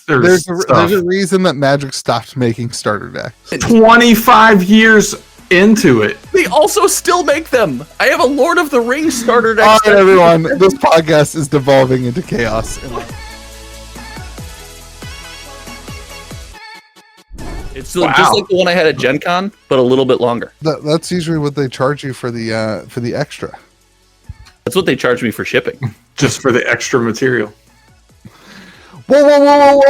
there's a reason that Magic stopped making starter decks. 25 years into it. They also still make them. I have a Lord of the Rings starter deck. All right, everyone. This podcast is devolving into chaos. It's just like the one I had at Gen Con, but a little bit longer. That's usually what they charge you for the extra. That's what they charge me for shipping. Just for the extra material. Whoa.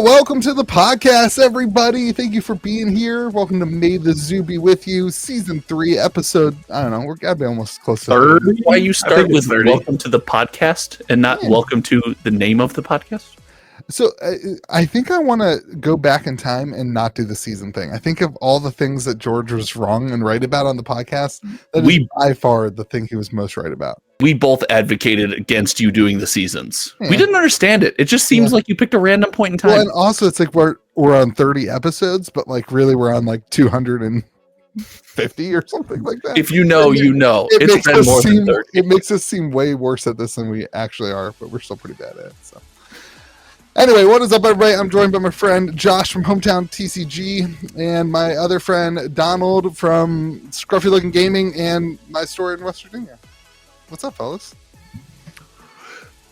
Welcome to the podcast, everybody. Thank you for being here. Welcome to May the Zoo Be With You, Season 3, Episode, I don't know, we're gotta be almost close to 30. Why you start with 30. Welcome to the podcast and not welcome to the name of the podcast? So I think I want to go back in time and not do the season thing. I think of all the things that George was wrong and right about on the podcast, that is by far the thing he was most right about. We both advocated against you doing the seasons. Yeah. We didn't understand it. It just seems like you picked a random point in time. Well, and also it's like we're on 30 episodes, but like really we're on like 250 or something like that. If you know, you know. It's been more than 30. It makes us seem way worse at this than we actually are, but we're still pretty bad at it. So. Anyway, what is up, everybody? I'm joined by my friend Josh from Hometown TCG and my other friend Donald from Scruffy Looking Gaming and my store in West Virginia. What's up, fellas?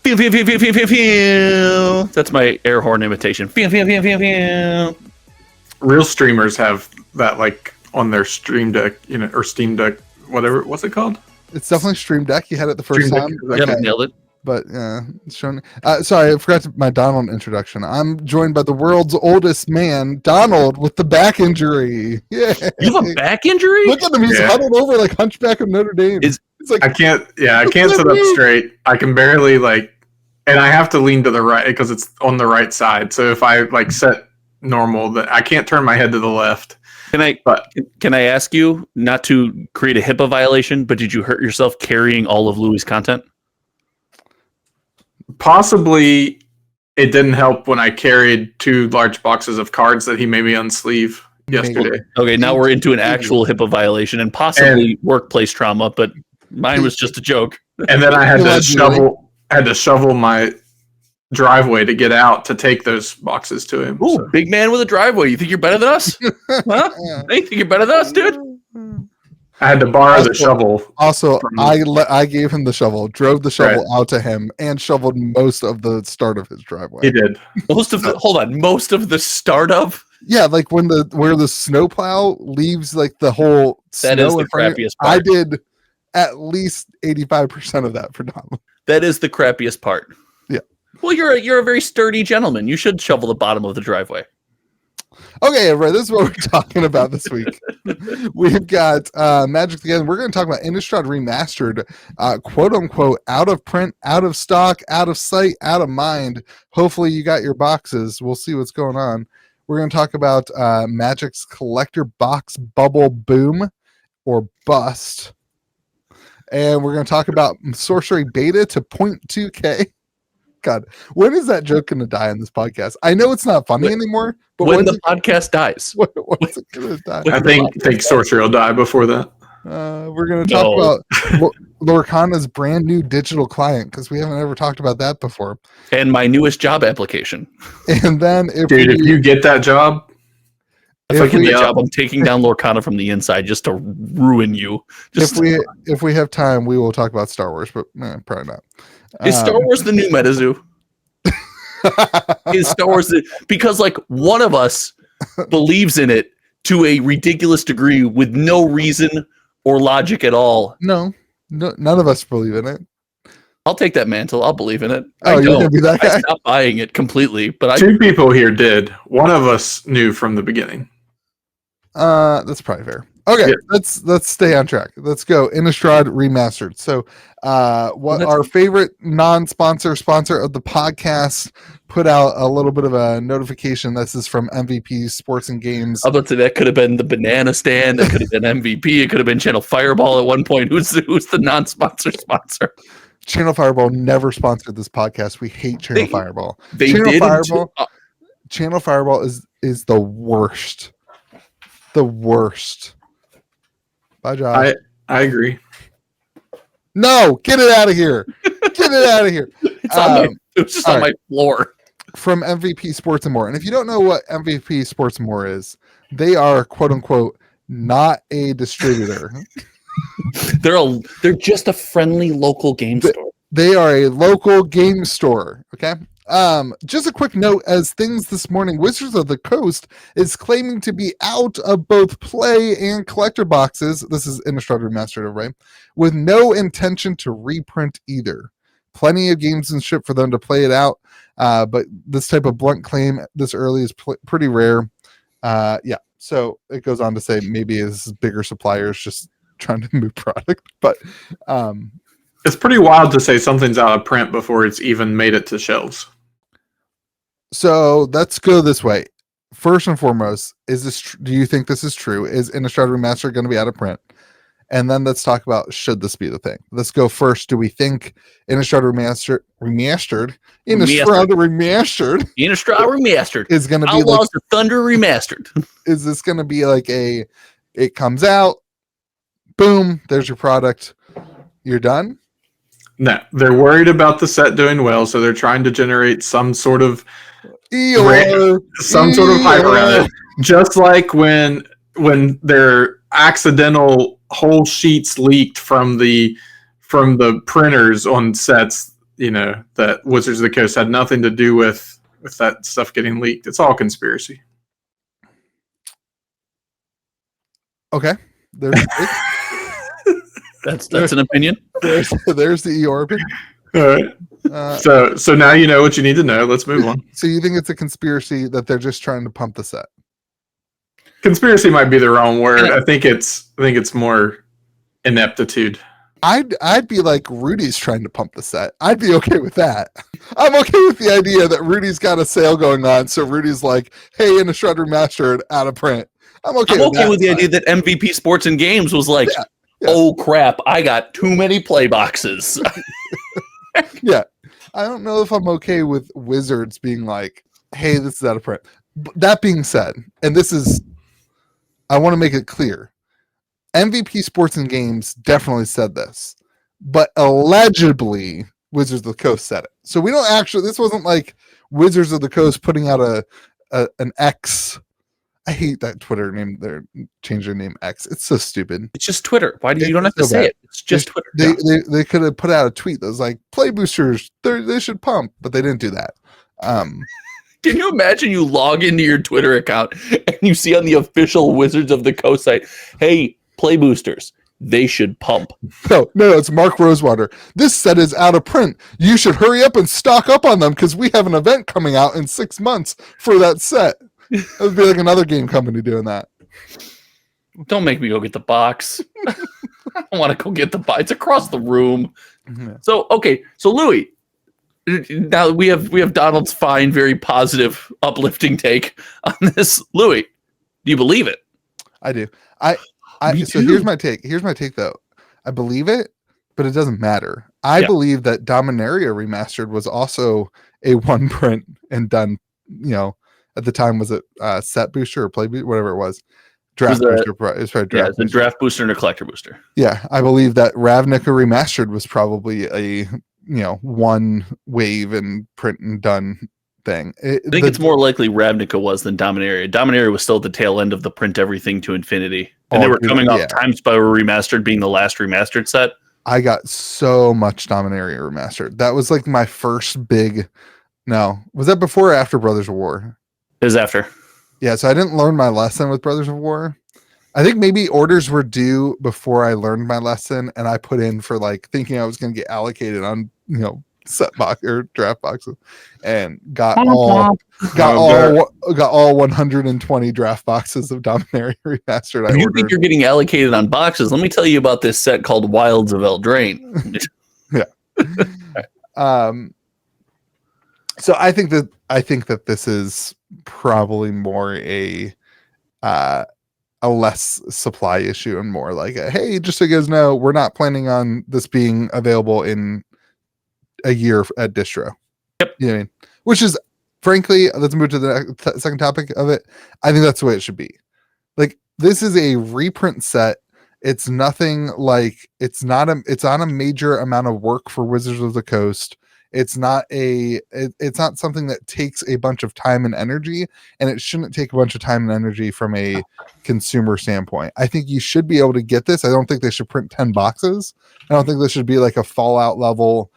Pew, pew, pew, pew, pew, pew, pew. That's my air horn imitation. Pew, pew, pew, pew, pew. Real streamers have that like on their Stream Deck, or Steam Deck, whatever. What's it called? It's definitely Stream Deck. You had it the first time. Yep, nailed it. But it's shown. Sorry, I forgot my Donald introduction. I'm joined by the world's oldest man, Donald, with the back injury. Yeah, you have a back injury? Look at him. He's huddled over like Hunchback of Notre Dame. It's like, I can't sit up straight. I can barely and I have to lean to the right because it's on the right side. So if I set normal, that I can't turn my head to the left. Can I ask you not to create a HIPAA violation, but did you hurt yourself carrying all of Louis' content? Possibly it didn't help when I carried 2 large boxes of cards that he made me unsleeve yesterday. Okay, now we're into an actual HIPAA violation and possibly workplace trauma, but mine was just a joke. And then I had to shovel my driveway to get out to take those boxes to him. Ooh, so. Big man with a driveway. You think you're better than us? Huh? Hey, think you're better than us, dude? I had to borrow the shovel. Also, I gave him the shovel, drove the shovel out to him, and shoveled most of the start of his driveway. He did. Most of the start of? Yeah, like where the snowplow leaves like the whole snow. That is the crappiest part. I did at least 85% of that for Donald. That is the crappiest part. Yeah. Well, you're a very sturdy gentleman. You should shovel the bottom of the driveway. Okay, everybody, this is what we're talking about this week. We've got Magicthegathering. We're going to talk about Innistrad Remastered, quote-unquote, out of print, out of stock, out of sight, out of mind. Hopefully you got your boxes. We'll see what's going on. We're going to talk about Magic's collector box bubble boom or bust. And we're going to talk about Sorcery Beta to 0.2K. God, when is that joke going to die on this podcast? I know it's not funny anymore. But when the podcast dies. When's it going to die? I think Sorcery will die before that. We're going to talk about Lorcana's brand new digital client because we haven't ever talked about that before. And my newest job application. And then if you get that job, if I get the job, I'm taking down Lorcana from the inside just to ruin you. If we have time, we will talk about Star Wars, but probably not. Is Star Wars the new MetaZoo? Is Star Wars because one of us believes in it to a ridiculous degree with no reason or logic at all? No, none of us believe in it. I'll take that mantle. I'll believe in it. Oh, you're gonna be that guy? I stopped buying it completely, but 2 people here did. One of us knew from the beginning. That's probably fair. Okay, let's stay on track. Let's go. Innistrad Remastered. So, our favorite non-sponsor sponsor of the podcast put out a little bit of a notification. This is from MVP Sports and Games. I bet that could have been the banana stand. That could have been MVP. It could have been Channel Fireball at one point. Who's the non-sponsor sponsor? Channel Fireball never sponsored this podcast. We hate Channel Fireball. Channel Fireball is the worst. The worst. Bye, Josh. I agree. No, get it out of here. Get it out of here. It was just on my floor. from MVP Sports and More. And if you don't know what MVP Sports and More is, they are quote unquote not a distributor. They're just a friendly local game store. They are a local game store. Okay. Just a quick note as things this morning, Wizards of the Coast is claiming to be out of both play and collector boxes. This is Innistrad Remastered, right? With no intention to reprint either. Plenty of games in ship for them to play it out. But this type of blunt claim this early is pretty rare. Yeah. So it goes on to say maybe it's bigger suppliers just trying to move product, but it's pretty wild to say something's out of print before it's even made it to shelves. So let's go this way. First and foremost, is this? Do you think this is true? Is Innistrad Remastered going to be out of print? And then let's talk about should this be the thing. Let's go first. Do we think Innistrad Remastered is going to be Outlaws like of Thunder Remastered? Is this going to be like it comes out, boom, there's your product, you're done? No, they're worried about the set doing well, so they're trying to generate some sort of some sort of hype around it. Just like when their accidental whole sheets leaked from the printers on sets, that Wizards of the Coast had nothing to do with that stuff getting leaked. It's all conspiracy. Okay. That's an opinion. There's the Eeyore opinion. All right. So now you know what you need to know. Let's move on. So you think it's a conspiracy that they're just trying to pump the set? Conspiracy might be the wrong word. I think it's more ineptitude. I'd be like, Rudy's trying to pump the set. I'd be okay with that. I'm okay with the idea that Rudy's got a sale going on, so Rudy's like, hey, Innistrad Remastered out of print. I'm okay with the idea that MVP Sports and Games was like, oh crap, I got too many play boxes. Yeah. I don't know if I'm okay with Wizards being like, hey, this is out of print. That being said, and I want to make it clear, MVP Sports and Games definitely said this, but allegedly Wizards of the Coast said it. So we don't actually, this wasn't like Wizards of the Coast putting out an X. I hate that Twitter name. They're changing their name X. It's so stupid. It's just Twitter. Why do you don't have to say it? It's just Twitter. They could have put out a tweet that was like, play boosters, they should pump, but they didn't do that. Can you imagine you log into your Twitter account and you see on the official Wizards of the Coast site, hey, play boosters, they should pump. No, it's Mark Rosewater. This set is out of print. You should hurry up and stock up on them because we have an event coming out in 6 months for that set. That would be like another game company doing that. Don't make me go get the box. I don't want to go get the box. It's across the room. Mm-hmm. So Louis, now we have Donald's fine, very positive, uplifting take on this. Louis, do you believe it? I do. Here's my take. Here's my take though. I believe it, but it doesn't matter. I believe that Dominaria Remastered was also a one print and done, at the time, was it set booster or play booster, whatever it was. Draft booster. It's probably a draft booster and a collector booster. Yeah, I believe that Ravnica Remastered was probably a one wave and print and done thing. I think it's more likely Ravnica was than Dominaria. Dominaria was still at the tail end of the print everything to infinity, and they were coming off Time Spiral Remastered being the last remastered set. I got so much Dominaria Remastered. That was like my first big. No, was that before or after Brothers of War? It was after. Yeah, so I didn't learn my lesson with Brothers of War. I think maybe orders were due before I learned my lesson, and I put in for like thinking I was going to get allocated on set box or draft boxes, and got all 120 draft boxes of Dominaria Remastered. You think you're getting allocated on boxes? Let me tell you about this set called Wilds of Eldraine. Yeah. So I think that this is probably more a less supply issue and more like hey, just so you guys know, we're not planning on this being available in a year at distro. Yep. You know what I mean? Which is, frankly, let's move to the second topic of it. I think that's the way it should be. Like, this is a reprint set. It's nothing like it's on a major amount of work for Wizards of the Coast. It's not it's not something that takes a bunch of time and energy, and it shouldn't take a bunch of time and energy from a consumer standpoint. I think you should be able to get this. I don't think they should print 10 boxes. I don't think this should be like a Fallout level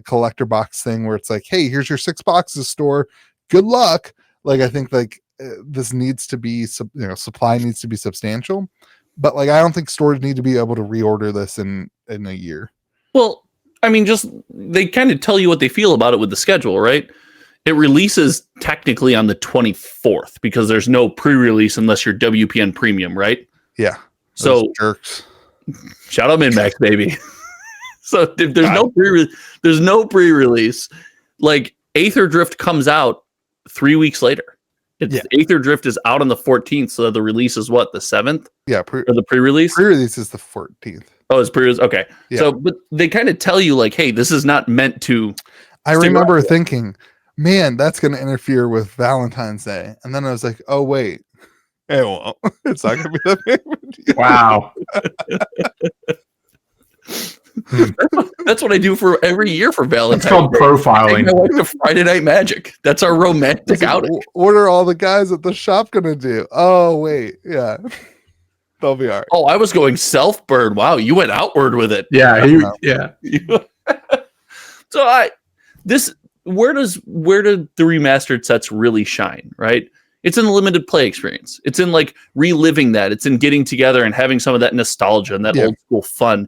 collector box thing where it's like, hey, here's your 6 boxes, store, good luck. Like, I think like this needs to be supply needs to be substantial, but like I don't think stores need to be able to reorder this in a year. Well, I mean, just they kind of tell you what they feel about it with the schedule, right? It releases technically on the 24th because there's no pre-release unless you're WPN Premium, right? Yeah. So jerks. Shout out Min-Max, baby. So if there's no pre-release, like Aether Drift comes out 3 weeks later. Aether Drift is out on the 14th, so the release is what, the 7th? Yeah, or the pre-release? Pre-release is the 14th. Oh, it's pre-release. Okay. Yeah. So, but they kind of tell you like, hey, this is not meant to. I remember thinking, man, that's going to interfere with Valentine's Day. And then I was like, oh, wait. It won't. It's not going to be that big. Wow. That's what I do for every year for Valentine's Day. It's called profiling. I like to Friday Night Magic. That's our romantic outing. What are all the guys at the shop going to do? Oh, wait. Yeah. They'll be all right. Oh, I was going self-burn. Wow, you went outward with it. Yeah. So where do the remastered sets really shine, right? It's in the limited play experience. It's in like reliving that. It's in getting together and having some of that nostalgia and that old school fun.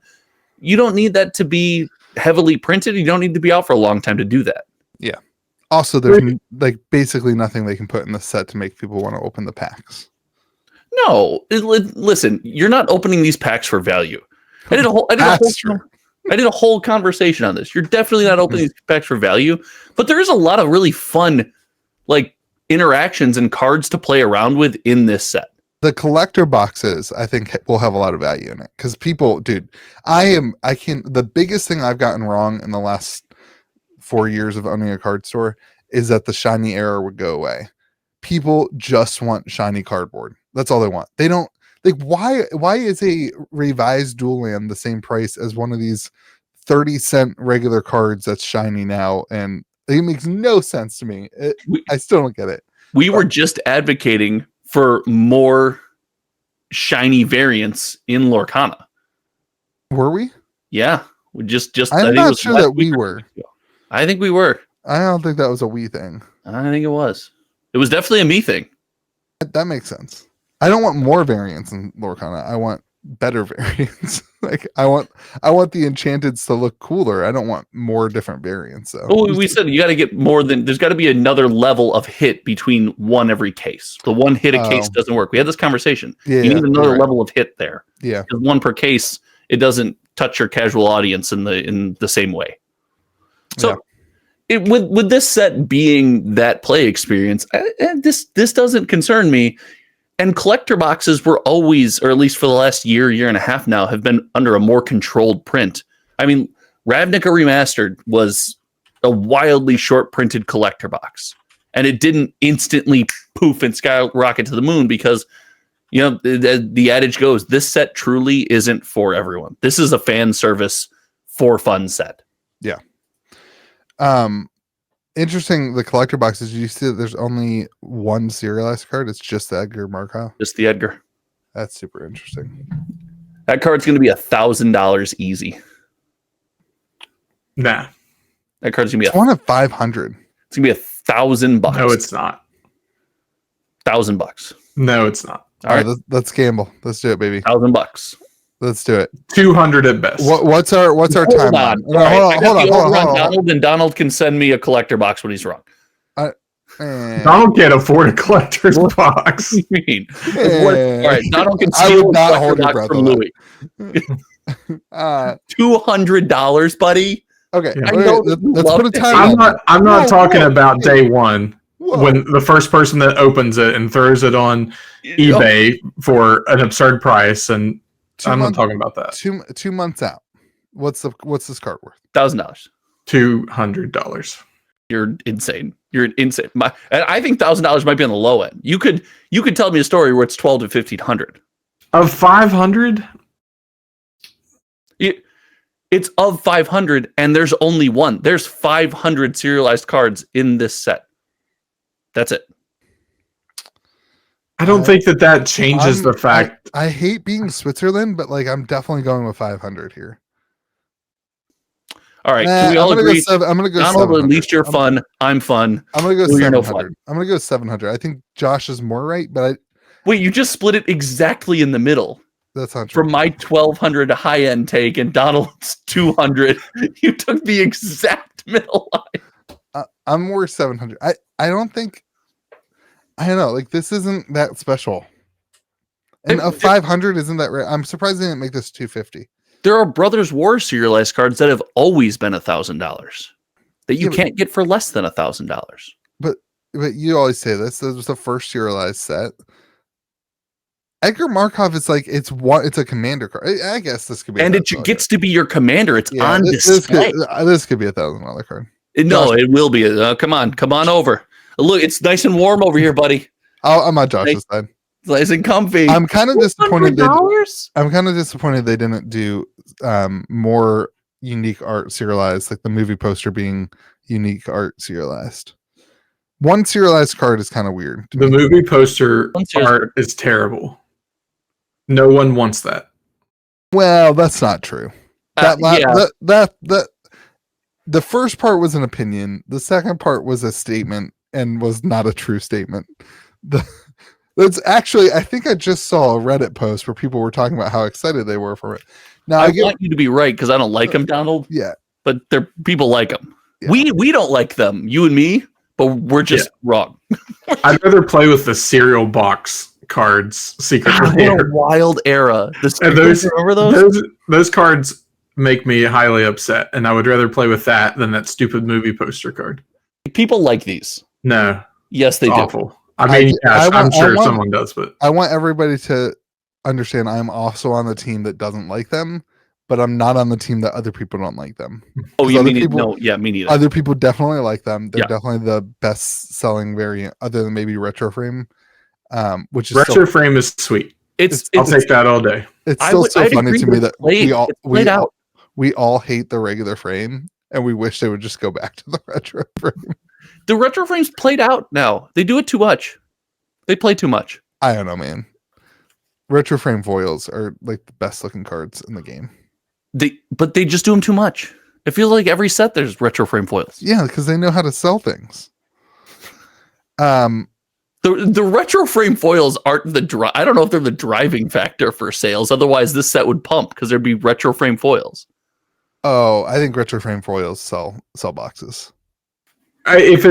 You don't need that to be heavily printed. You don't need to be out for a long time to do that. Yeah. Also, there's like basically nothing they can put in the set to make people want to open the packs. No, listen, you're not opening these packs for value. I did a whole conversation on this. You're definitely not opening these packs for value, but there is a lot of really fun, like interactions and cards to play around with in this set. The collector boxes, I think, will have a lot of value in it because people, dude, the biggest thing I've gotten wrong in the last 4 years of owning a card store is that the shiny era would go away. People just want shiny cardboard. That's all they want. They don't like why is a revised dual land the same price as one of these 30-cent regular cards that's shiny now? And it makes no sense to me. I still don't get it. We were just advocating for more shiny variants in Lorcana. Were we? Yeah. We just I'm not sure that we were. I think we were. I don't think that was a we thing. I think it was. It was definitely a me thing. That makes sense. I don't want more variants in Lorcana. I want better variants. Like I want the enchanteds to look cooler. I don't want more different variants. So we said you got to get more than there's got to be another level of hit between one every case. The one hit a case doesn't work. We had this conversation. You need another level of hit there. Yeah, because one per case, it doesn't touch your casual audience in the same way. So with this set being that play experience, this doesn't concern me. And collector boxes were always, or at least for the last year and a half now, have been under a more controlled print. I mean, Ravnica Remastered was a wildly short printed collector box. And it didn't instantly poof and skyrocket to the moon because, you know, the adage goes, this set truly isn't for everyone. This is a fan service for fun set. Yeah. Interesting. The collector boxes. You see that there's only one serialized card. It's just the Edgar Markov. Just the Edgar. That's super interesting. That card's going to be $1,000 easy. Nah. That card's going to be one of 500. It's going to be $1,000. No, it's not. $1,000. No, it's not. All right, let's gamble. Let's do it, baby. $1,000. Let's do it. 200 at best. What's our timeline? Hold on. Donald, and Donald can send me a collector box when he's wrong. Donald can't afford a collector's box. What do you mean? All right, Donald can steal a collector box from Louis. $200, buddy. Okay, yeah. Let's put a timeline. I'm not talking about day one. Whoa. When the first person that opens it and throws it on eBay for an absurd price, and I'm not talking about that. 2 months out. What's this card worth? $1,000. $200. You're insane. You're insane. I think $1,000 might be on the low end. You could tell me a story where it's $1,200 to $1,500. Of 500. It's of 500, and there's only one. There's 500 serialized cards in this set. That's it. I don't think that changes the fact. I hate being Switzerland, but like I'm definitely going with 500 here. All right, can we all agree? I'm gonna go. Donald, at least you're fun. I'm fun. I'm gonna go Well, you're 700. no fun. I'm gonna go 700. I think Josh is more right, but Wait, you just split it exactly in the middle. That's not true. From my 1200 high end take and Donald's 200, you took the exact middle line. I'm more 700. I don't think. I don't know. Like this isn't that special. And a 500 isn't that rare. I'm surprised they didn't make this 250. There are Brothers War serialized cards that have always been $1,000 that you can't get for less than $1,000. But you always say this. This was the first serialized set. Edgar Markov is like it's a commander card. I guess this could be, and it gets to be your commander. It's on display. This could be $1,000 card. No, it will be. Come on over. Look, it's nice and warm over here, buddy. I'm on Josh's side. Nice and comfy. I'm kind of disappointed. $100? I'm kind of disappointed they didn't do more unique art serialized, like the movie poster being unique art serialized. One serialized card is kind of weird. The movie poster art is terrible. No one wants that. Well, that's not true. The first part was an opinion. The second part was a statement and was not a true statement. That's actually, I think I just saw a Reddit post where people were talking about how excited they were for it. Now I want you to be right because I don't like them, Donald. Yeah, but people like them. Yeah. We don't like them, you and me, but we're just wrong. I'd rather play with the cereal box cards. Secret What a wild era. Those cards make me highly upset, and I would rather play with that than that stupid movie poster card. People like these. No. Yes, they awful. do. I mean, I'm sure someone does, but I want everybody to understand I'm also on the team that doesn't like them, but I'm not on the team that other people don't like them. Oh, you mean no? Yeah, me neither. Other people definitely like them. They're definitely the best selling variant, other than maybe Retro Frame, which is Retro Frame is sweet. I'll take that all day. It's still so funny to me that we all hate the regular frame, and we wish they would just go back to the Retro Frame. The Retro Frame's played out now. They do it too much. They play too much. I don't know, man. Retro Frame foils are like the best looking cards in the game. But they just do them too much. It feels like every set there's Retro Frame foils. Yeah, because they know how to sell things. The Retro Frame foils aren't I don't know if they're the driving factor for sales. Otherwise, this set would pump because there'd be Retro Frame foils. Oh, I think Retro Frame foils sell boxes. If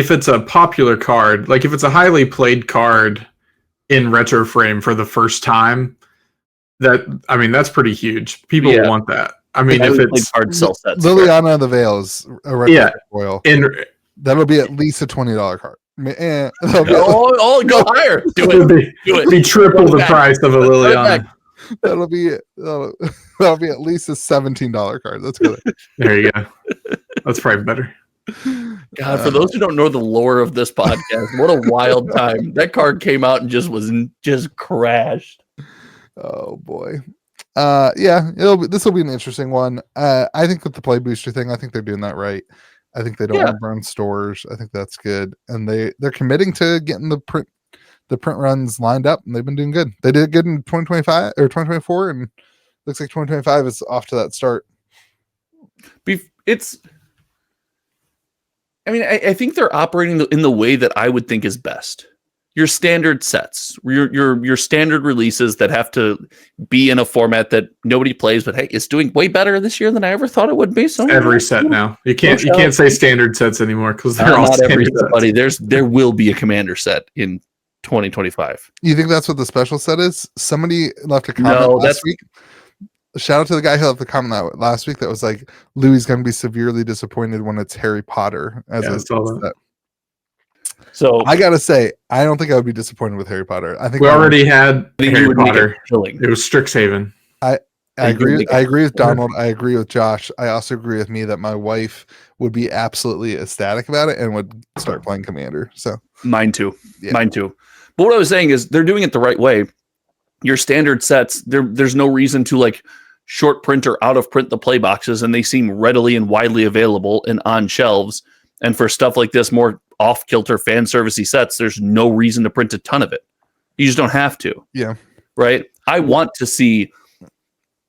it's a popular card, like if it's a highly played card in Retro Frame for the first time, that's pretty huge. People will want that. I mean, if it's card sell sets, Liliana of the Veil is a Retro Frame foil, that'll be at least a $20 card. Go higher. Do it. Be triple the price of a Liliana. That'll be at least a $17 card. That's good. There you go. That's probably better. God, for those who don't know the lore of this podcast, what a wild time. That card came out and just crashed. Oh boy. This will be an interesting one. I think with the play booster thing, I think they're doing that right. I think they don't want to burn stores. I think that's good. And they're committing to getting the print runs lined up, and they've been doing good. They did good in 2025 or 2024, and looks like 2025 is off to that start. I think they're operating in the way that I would think is best. Your standard sets, your standard releases that have to be in a format that nobody plays, but hey, it's doing way better this year than I ever thought it would be. So every set now. You can't say standard sets anymore because they're all standard sets. Buddy, there will be a commander set in 2025. You think that's what the special set is? Somebody left a comment last week. Shout out to the guy who left the comment that last week that was like, Louis going to be severely disappointed when it's Harry Potter as a set. So I gotta say, I don't think I would be disappointed with Harry Potter. I think we already had Harry Potter. It was Strixhaven. I agree with Donald. I agree with Josh. I also agree with me that my wife would be absolutely ecstatic about it and would start playing Commander. So mine too. But what I was saying is they're doing it the right way. Your standard sets, there's no reason to like short print or out of print the play boxes, and they seem readily and widely available and on shelves. And for stuff like this, more off-kilter fan servicey sets, there's no reason to print a ton of it. You just don't have to. Yeah. Right? I want to see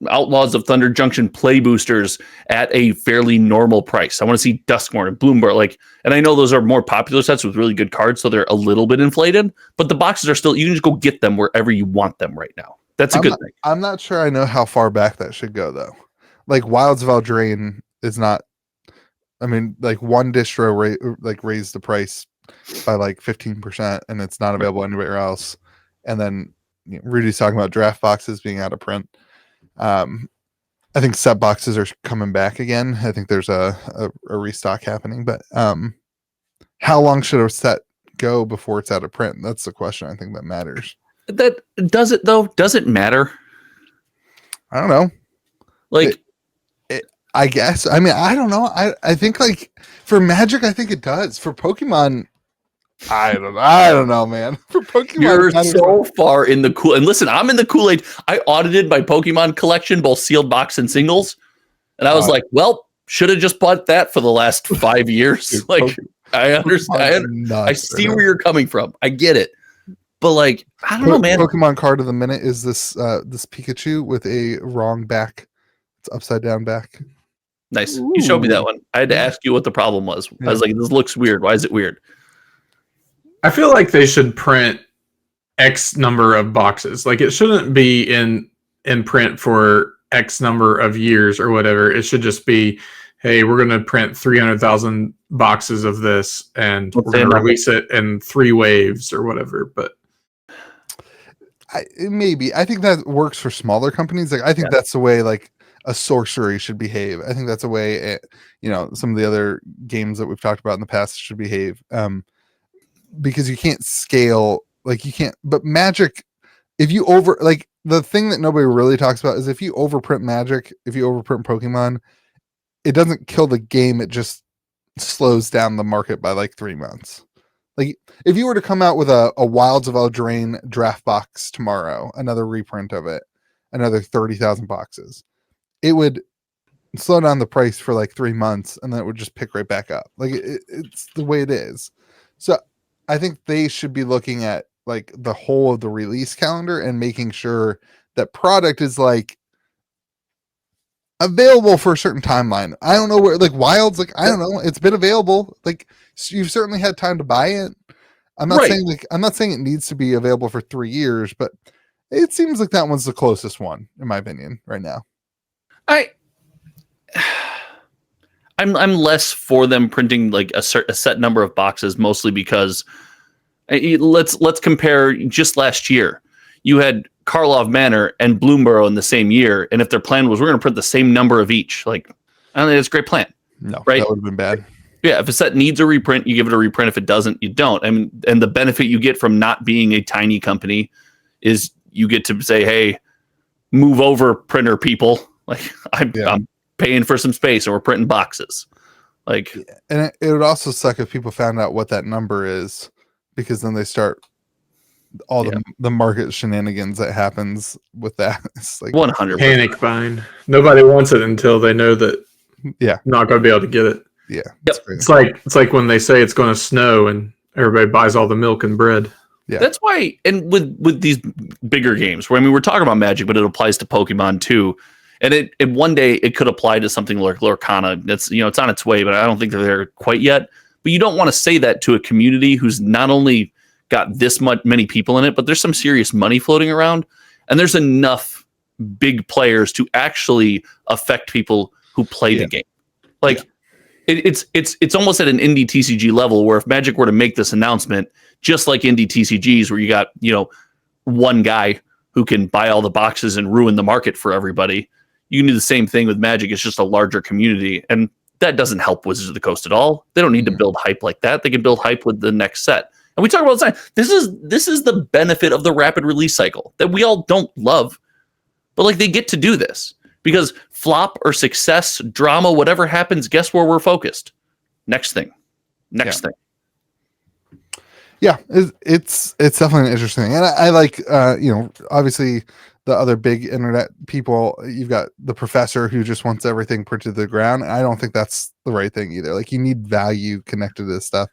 Outlaws of Thunder Junction play boosters at a fairly normal price. I want to see Duskmorn and Bloomberg, and I know those are more popular sets with really good cards, so they're a little bit inflated, but the boxes are still, you can just go get them wherever you want them right now. That's a good thing. I'm not sure I know how far back that should go, though. Like, Wilds of Eldraine is not, I mean, like, one distro raised the price by like 15%, and it's not available anywhere else. And then Rudy's talking about draft boxes being out of print. I think set boxes are coming back again. I think there's a restock happening, but how long should a set go before it's out of print? That's the question I think that matters. That does it though? Does it matter? I don't know. Like, I guess. I mean, I don't know. I think like for Magic, I think it does. For Pokemon, I don't know, man. For Pokemon, you're so far in the cool. And listen, I'm in the Kool-Aid. I audited my Pokemon collection, both sealed box and singles, and I was like, well, should have just bought that for the last 5 years. Dude, like, I understand. I see where you're coming from. I get it. But like, I don't know, man. Pokemon card of the minute is this this Pikachu with a wrong back. It's upside down back. Nice. Ooh. You showed me that one. I had to ask you what the problem was. I was like, this looks weird. Why is it weird? I feel like they should print X number of boxes. Like, it shouldn't be in print for X number of years or whatever. It should just be, hey, we're going to print 300,000 boxes of this, and we're going to release it in 3 waves or whatever. But maybe I think that works for smaller companies. Like, I think that's the way like a sorcery should behave. I think that's the way some of the other games that we've talked about in the past should behave. Because you can't scale, like you can't. But Magic, if you the thing that nobody really talks about is if you overprint Magic, if you overprint Pokemon, it doesn't kill the game. It just slows down the market by like 3 months. Like, if you were to come out with a Wilds of Eldraine draft box tomorrow, another reprint of it, another 30,000 boxes, it would slow down the price for like 3 months, and then it would just pick right back up. Like, it's the way it is. So I think they should be looking at like the whole of the release calendar and making sure that product is like available for a certain timeline. I don't know where, like, Wilds, like, I don't know, it's been available. Like, you've certainly had time to buy it. I'm not saying it needs to be available for 3 years, but it seems like that one's the closest one, in my opinion, right now. I'm less for them printing like a set number of boxes, mostly because let's compare. Just last year, you had Karlov Manor and Bloomborough in the same year, and if their plan was we're going to print the same number of each, like, I don't think it's a great plan. No, right? That would have been bad. Yeah, if a set needs a reprint, you give it a reprint. If it doesn't, you don't. I mean, and the benefit you get from not being a tiny company is you get to say, hey, move over, printer people. Like, I'm paying for some space, and we're printing boxes. Like, and it would also suck if people found out what that number is, because then they start all the market shenanigans that happens with that. It's like 100% panic buying. Nobody wants it until they know that not going to be able to get it. Yeah, yep. It's like when they say it's going to snow and everybody buys all the milk and bread. Yeah, that's why. And with these bigger games, where I mean, we're talking about Magic, but it applies to Pokemon too. And it one day it could apply to something like Lorcana. That's, it's on its way, but I don't think they're there quite yet. But you don't want to say that to a community who's not only got this many people in it, but there's some serious money floating around, and there's enough big players to actually affect people who play the game. Like, it's almost at an indie TCG level, where if Magic were to make this announcement, just like indie TCGs, where you got one guy who can buy all the boxes and ruin the market for everybody, you can do the same thing with Magic. It's just a larger community, and that doesn't help Wizards of the Coast at all. They don't need to build hype like that. They can build hype with the next set. And we talk about the time. This is the benefit of the rapid release cycle that we all don't love, but like, they get to do this because flop or success, drama, whatever happens, guess where we're focused? Next thing. Yeah, it's definitely an interesting thing. And I like obviously the other big internet people. You've got the professor who just wants everything printed to the ground. I don't think that's the right thing either. Like, you need value connected to this stuff.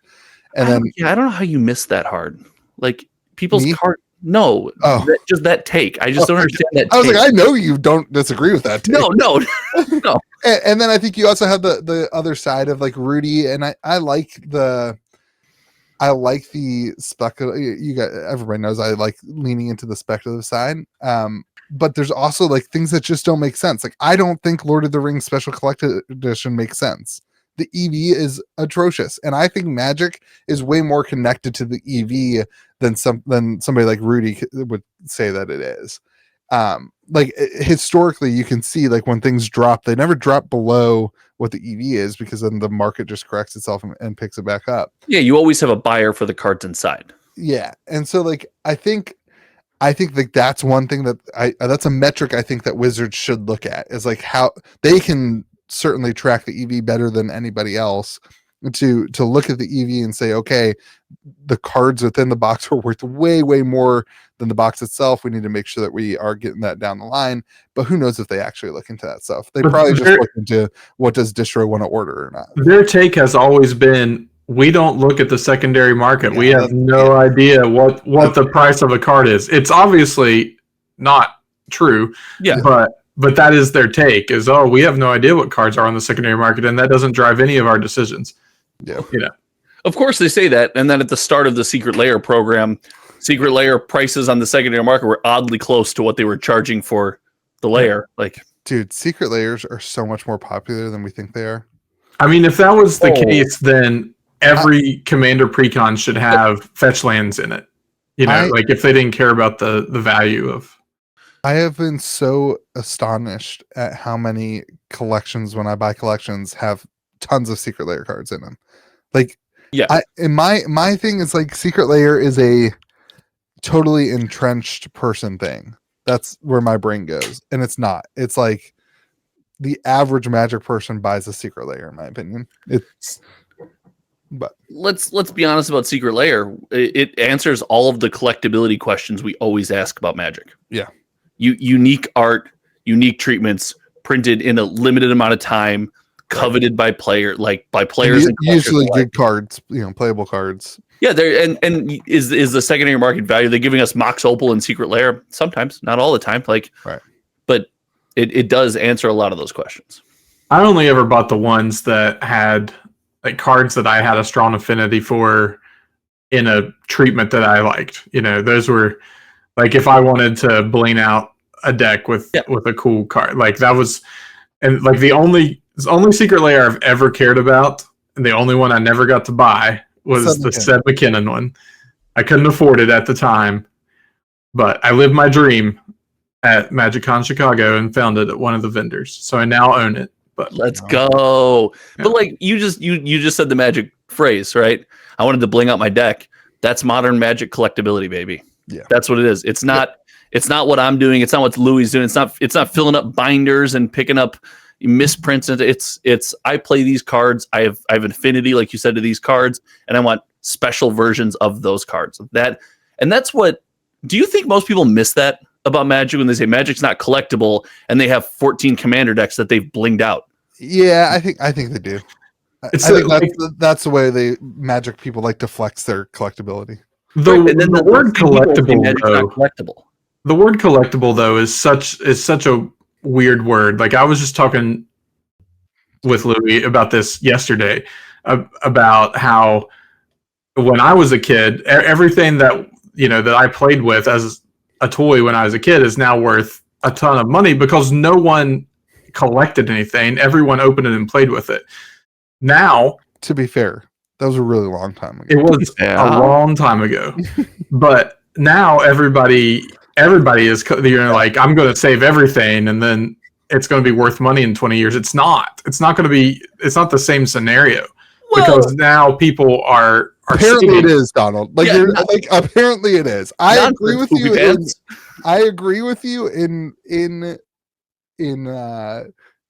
And then I don't know how you missed that hard. Like, people's me? card. No, just that take. I just don't understand that. I was like, I know you don't disagree with that take. No. And then I think you also have the other side of like Rudy, and I like the speculative. You got, everybody knows I like leaning into the speculative side. But there's also like things that just don't make sense. Like, I don't think Lord of the Rings Special Collected Edition makes sense. The EV is atrocious, and I think Magic is way more connected to the EV than somebody like Rudy would say that it is. Like, historically, you can see like when things drop, they never drop below what the EV is, because then the market just corrects itself and picks it back up. Yeah, you always have a buyer for the cards inside. Yeah, and so like I think like that's one thing that that's a metric I think that Wizards should look at, is like how they can certainly track the EV better than anybody else, to look at the EV and say, okay, the cards within the box are worth way more than the box itself. We need to make sure that we are getting that down the line. But who knows if they actually look into that stuff? They probably just look into what does distro want to order or not. Their take has always been, we don't look at the secondary market. We have no idea what the price of a card is. It's obviously not true. Yeah. But that is their take, is, oh, we have no idea what cards are on the secondary market, and that doesn't drive any of our decisions. Yeah. Of course they say that, and then at the start of the Secret Lair program, Secret Lair prices on the secondary market were oddly close to what they were charging for the layer. Like, dude, Secret Lairs are so much more popular than we think they are. I mean, if that was the case, then every Commander Precon should have fetch lands in it. Like, if they didn't care about the value of... I have been so astonished at how many collections, when I buy collections, have tons of Secret Lair cards in them. Like, yeah, my thing is like, Secret Lair is a totally entrenched person thing. That's where my brain goes, and it's not. It's like the average Magic person buys a Secret Lair, in my opinion. But let's be honest about Secret Lair. It answers all of the collectability questions we always ask about Magic. Yeah. Unique art, unique treatments, printed in a limited amount of time, coveted by players and usually good cards, playable cards. Yeah, there and is the secondary market value? They're giving us Mox Opal and Secret Lair sometimes, not all the time. Right. But it does answer a lot of those questions. I only ever bought the ones that had like cards that I had a strong affinity for in a treatment that I liked. Those were like, if I wanted to bling out a deck with a cool card, like that was, and like the only Secret Lair I've ever cared about, and the only one I never got to buy was the Seb McKinnon one. I couldn't afford it at the time, but I lived my dream at MagicCon Chicago and found it at one of the vendors, so I now own it. But let's go. Yeah. But like you just said the Magic phrase, right? I wanted to bling out my deck. That's modern Magic collectability, baby. Yeah, that's what it is. It's not. It's not what I'm doing. It's not what Louis is doing. It's not filling up binders and picking up misprints. It's I play these cards. I have an affinity, like you said, to these cards, and I want special versions of those cards. That's what. Do you think most people miss that about Magic when they say Magic's not collectible and they have 14 Commander decks that they've blinged out? Yeah, I think they do. I think that's the way Magic people like to flex their collectability. The word collectible. The word collectible, though, is such a weird word. Like, I was just talking with Louis about this yesterday, about how when I was a kid, everything that I played with as a toy when I was a kid is now worth a ton of money because no one collected anything. Everyone opened it and played with it. Now, to be fair, that was a really long time ago. It was a long time ago, but now everybody is like, I'm going to save everything, and then it's going to be worth money in 20 years. It's not. It's not the same scenario. Because now people are apparently saving. It is, Donald. Apparently it is. I agree with you in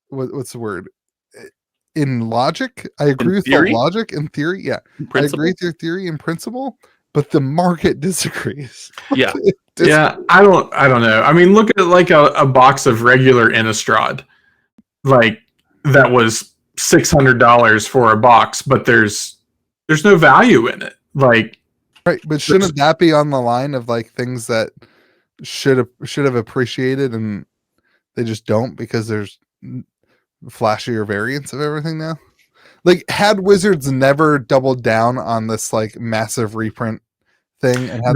what's the word? In logic. I agree with your logic in theory. Yeah. I agree with your theory in principle. but the market disagrees. Yeah. Yeah, I don't know. I mean, look at like a box of regular Innistrad, like that was $600 for a box, but there's no value in it. Like, Right, but shouldn't that be on the line of like things that should have appreciated and they just don't because there's flashier variants of everything now? Like, had Wizards never doubled down on this like massive reprint thing and had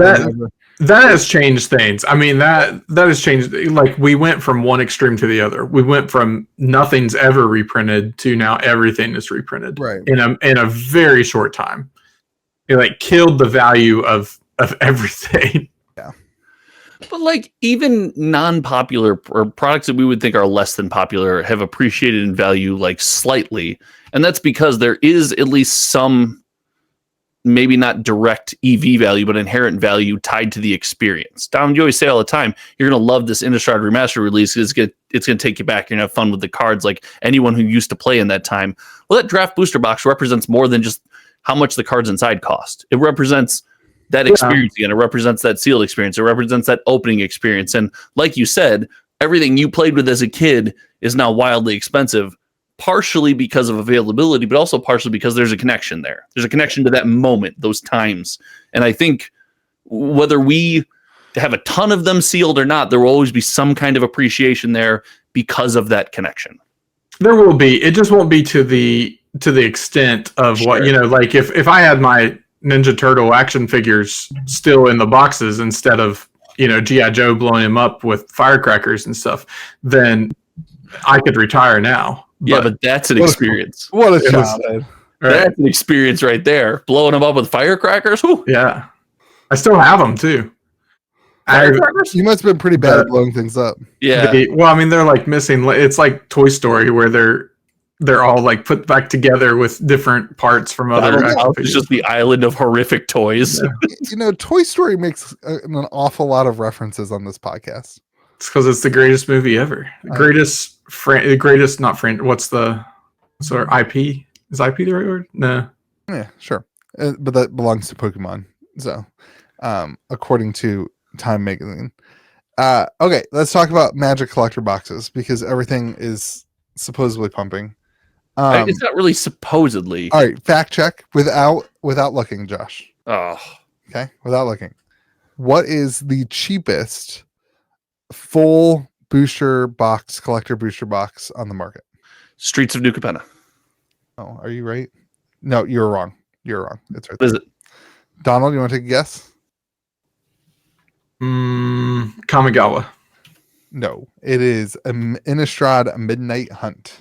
that has changed things. I mean, that has changed. Like, we went from one extreme to the other. We went from nothing's ever reprinted to now everything is reprinted, right, in a very short time. It like killed the value of everything. Yeah. But like even non-popular or products that we would think are less than popular have appreciated in value like slightly. And that's because there is at least some, maybe not direct EV value, but inherent value tied to the experience. Dom, you always say all the time, you're going to love this Innistrad Remastered release. It's going to take you back. You're going to have fun with the cards like anyone who used to play in that time. Well, that draft booster box represents more than just how much the cards inside cost. It represents that experience again. It represents that sealed experience. It represents that opening experience. And like you said, everything you played with as a kid is now wildly expensive, partially because of availability, but also partially because there's a connection there. There's a connection to that moment, those times. And I think whether we have a ton of them sealed or not, there will always be some kind of appreciation there because of that connection. There will be. It just won't be to the extent of what, like if I had my Ninja Turtle action figures still in the boxes instead of, G.I. Joe blowing them up with firecrackers and stuff, then I could retire now. But that's an experience. What a childhood. Right. That's an experience right there. Blowing them up with firecrackers. Whew. Yeah. I still have them too. You must have been pretty bad at blowing things up. Yeah. They're like missing. It's like Toy Story where they're all like put back together with different parts from other. It's just the island of horrific toys. Yeah. Toy Story makes an awful lot of references on this podcast. It's because it's the greatest movie ever. What's the IP? Is IP the right word? No. Yeah, sure. But that belongs to Pokemon. So, according to Time Magazine. Okay, let's talk about Magic collector boxes because everything is supposedly pumping. It's not really supposedly. All right, fact check without looking, Josh. Oh. Okay, without looking. What is the cheapest full collector booster box on the market? Streets of New Capenna. Oh, are you right? No, you're wrong. You're wrong. It's right What is there. it? Donald, you want to take a guess? Kamigawa. No, it is an Innistrad Midnight Hunt.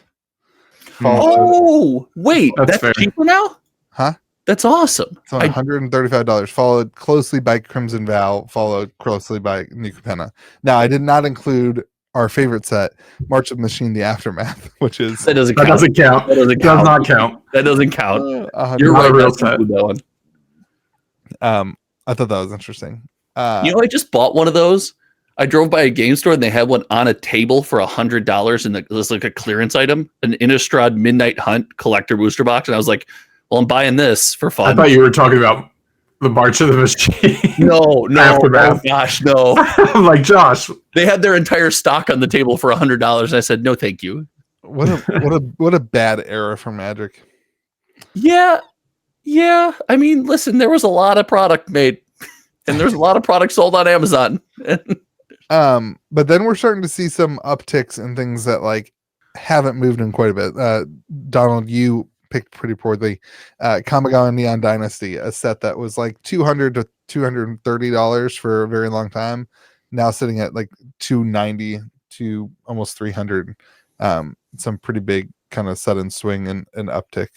Wait, that's cheaper now? Huh? That's awesome. It's on $135, followed closely by Crimson Vow, followed closely by New Capenna. Now, I did not include our favorite set, March of the Machine, The Aftermath, which is... That doesn't count. That does not count. That doesn't count. You're right. Real set. That one. I thought that was interesting. I just bought one of those. I drove by a game store and they had one on a table for $100 and it was like a clearance item, an Innistrad Midnight Hunt collector booster box. And I was like, well, I'm buying this for fun. I thought you were talking about the March of the Machine. No. Aftermath. Oh gosh, no. I'm like, Josh. They had their entire stock on the table for $100. And I said, no, thank you. What a bad era for Magic. Yeah. I mean, listen, there was a lot of product made and there's a lot of product sold on Amazon. But then we're starting to see some upticks in things that like haven't moved in quite a bit. Donald, you picked pretty poorly. Kamigawa Neon Dynasty, a set that was like $200 to $230 for a very long time, now sitting at like $290 to almost $300. Some pretty big kind of sudden swing and uptick.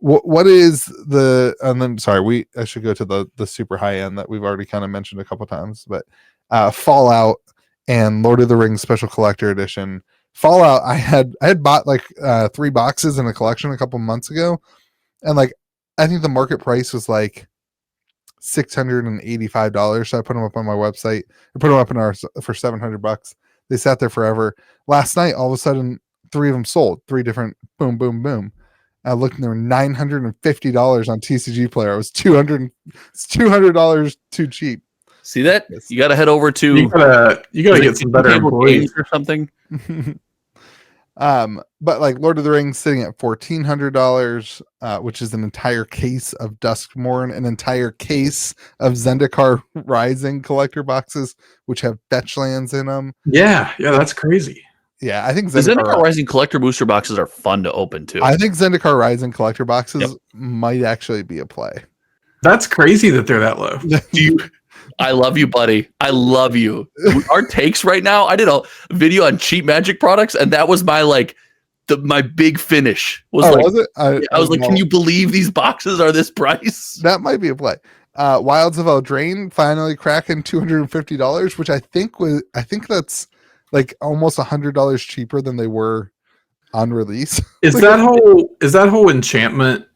What is the, and then sorry, I should go to the super high end that we've already kind of mentioned a couple times, but Fallout and Lord of the Rings Special Collector Edition. Fallout, I had bought like 3 boxes in a collection a couple months ago, and like I think the market price was like $685. So I put them up on my website. I put them up for $700. They sat there forever. Last night, all of a sudden, 3 of them sold. 3 different boom. I looked and there were $950 on TCG Player. It was $200 too cheap. See that? Yes. You got to head over to. You gotta get some better employees or something. But like Lord of the Rings sitting at $1,400, which is an entire case of Duskmourn, an entire case of Zendikar Rising collector boxes, which have fetch lands in them. Yeah, that's crazy. Yeah, I think The Zendikar Rising collector booster boxes are fun to open too. I think Zendikar Rising collector boxes might actually be a play. That's crazy that they're that low. I love you, buddy. I love you. Our takes right now. I did a video on cheap magic products, and that was my my big finish. Was it? I was like, can you believe these boxes are this price? That might be a play. Wilds of Eldraine finally cracking $250, which I think that's like almost $100 cheaper than they were on release. Is that whole enchantment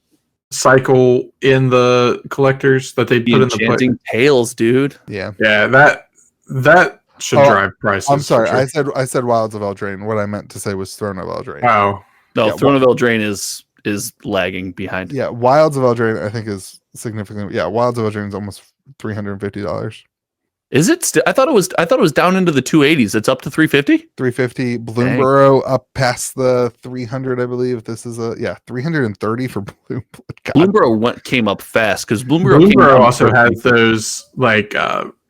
cycle in the collectors that they put in the Enchanting Tales, dude? Yeah, that should drive prices. I'm sorry, sure. I said Wilds of Eldraine. What I meant to say was Throne of Eldraine. Oh no, Throne of Eldraine is lagging behind. Yeah, Wilds of Eldraine I think is significant. Yeah, Wilds of Eldraine is almost $350. Is it still? I thought it was down into the 280s. It's up to 350. 350. Bloomburrow up past the 300, I believe. This is 330 for Bloomburrow came up fast because Bloomburrow also has those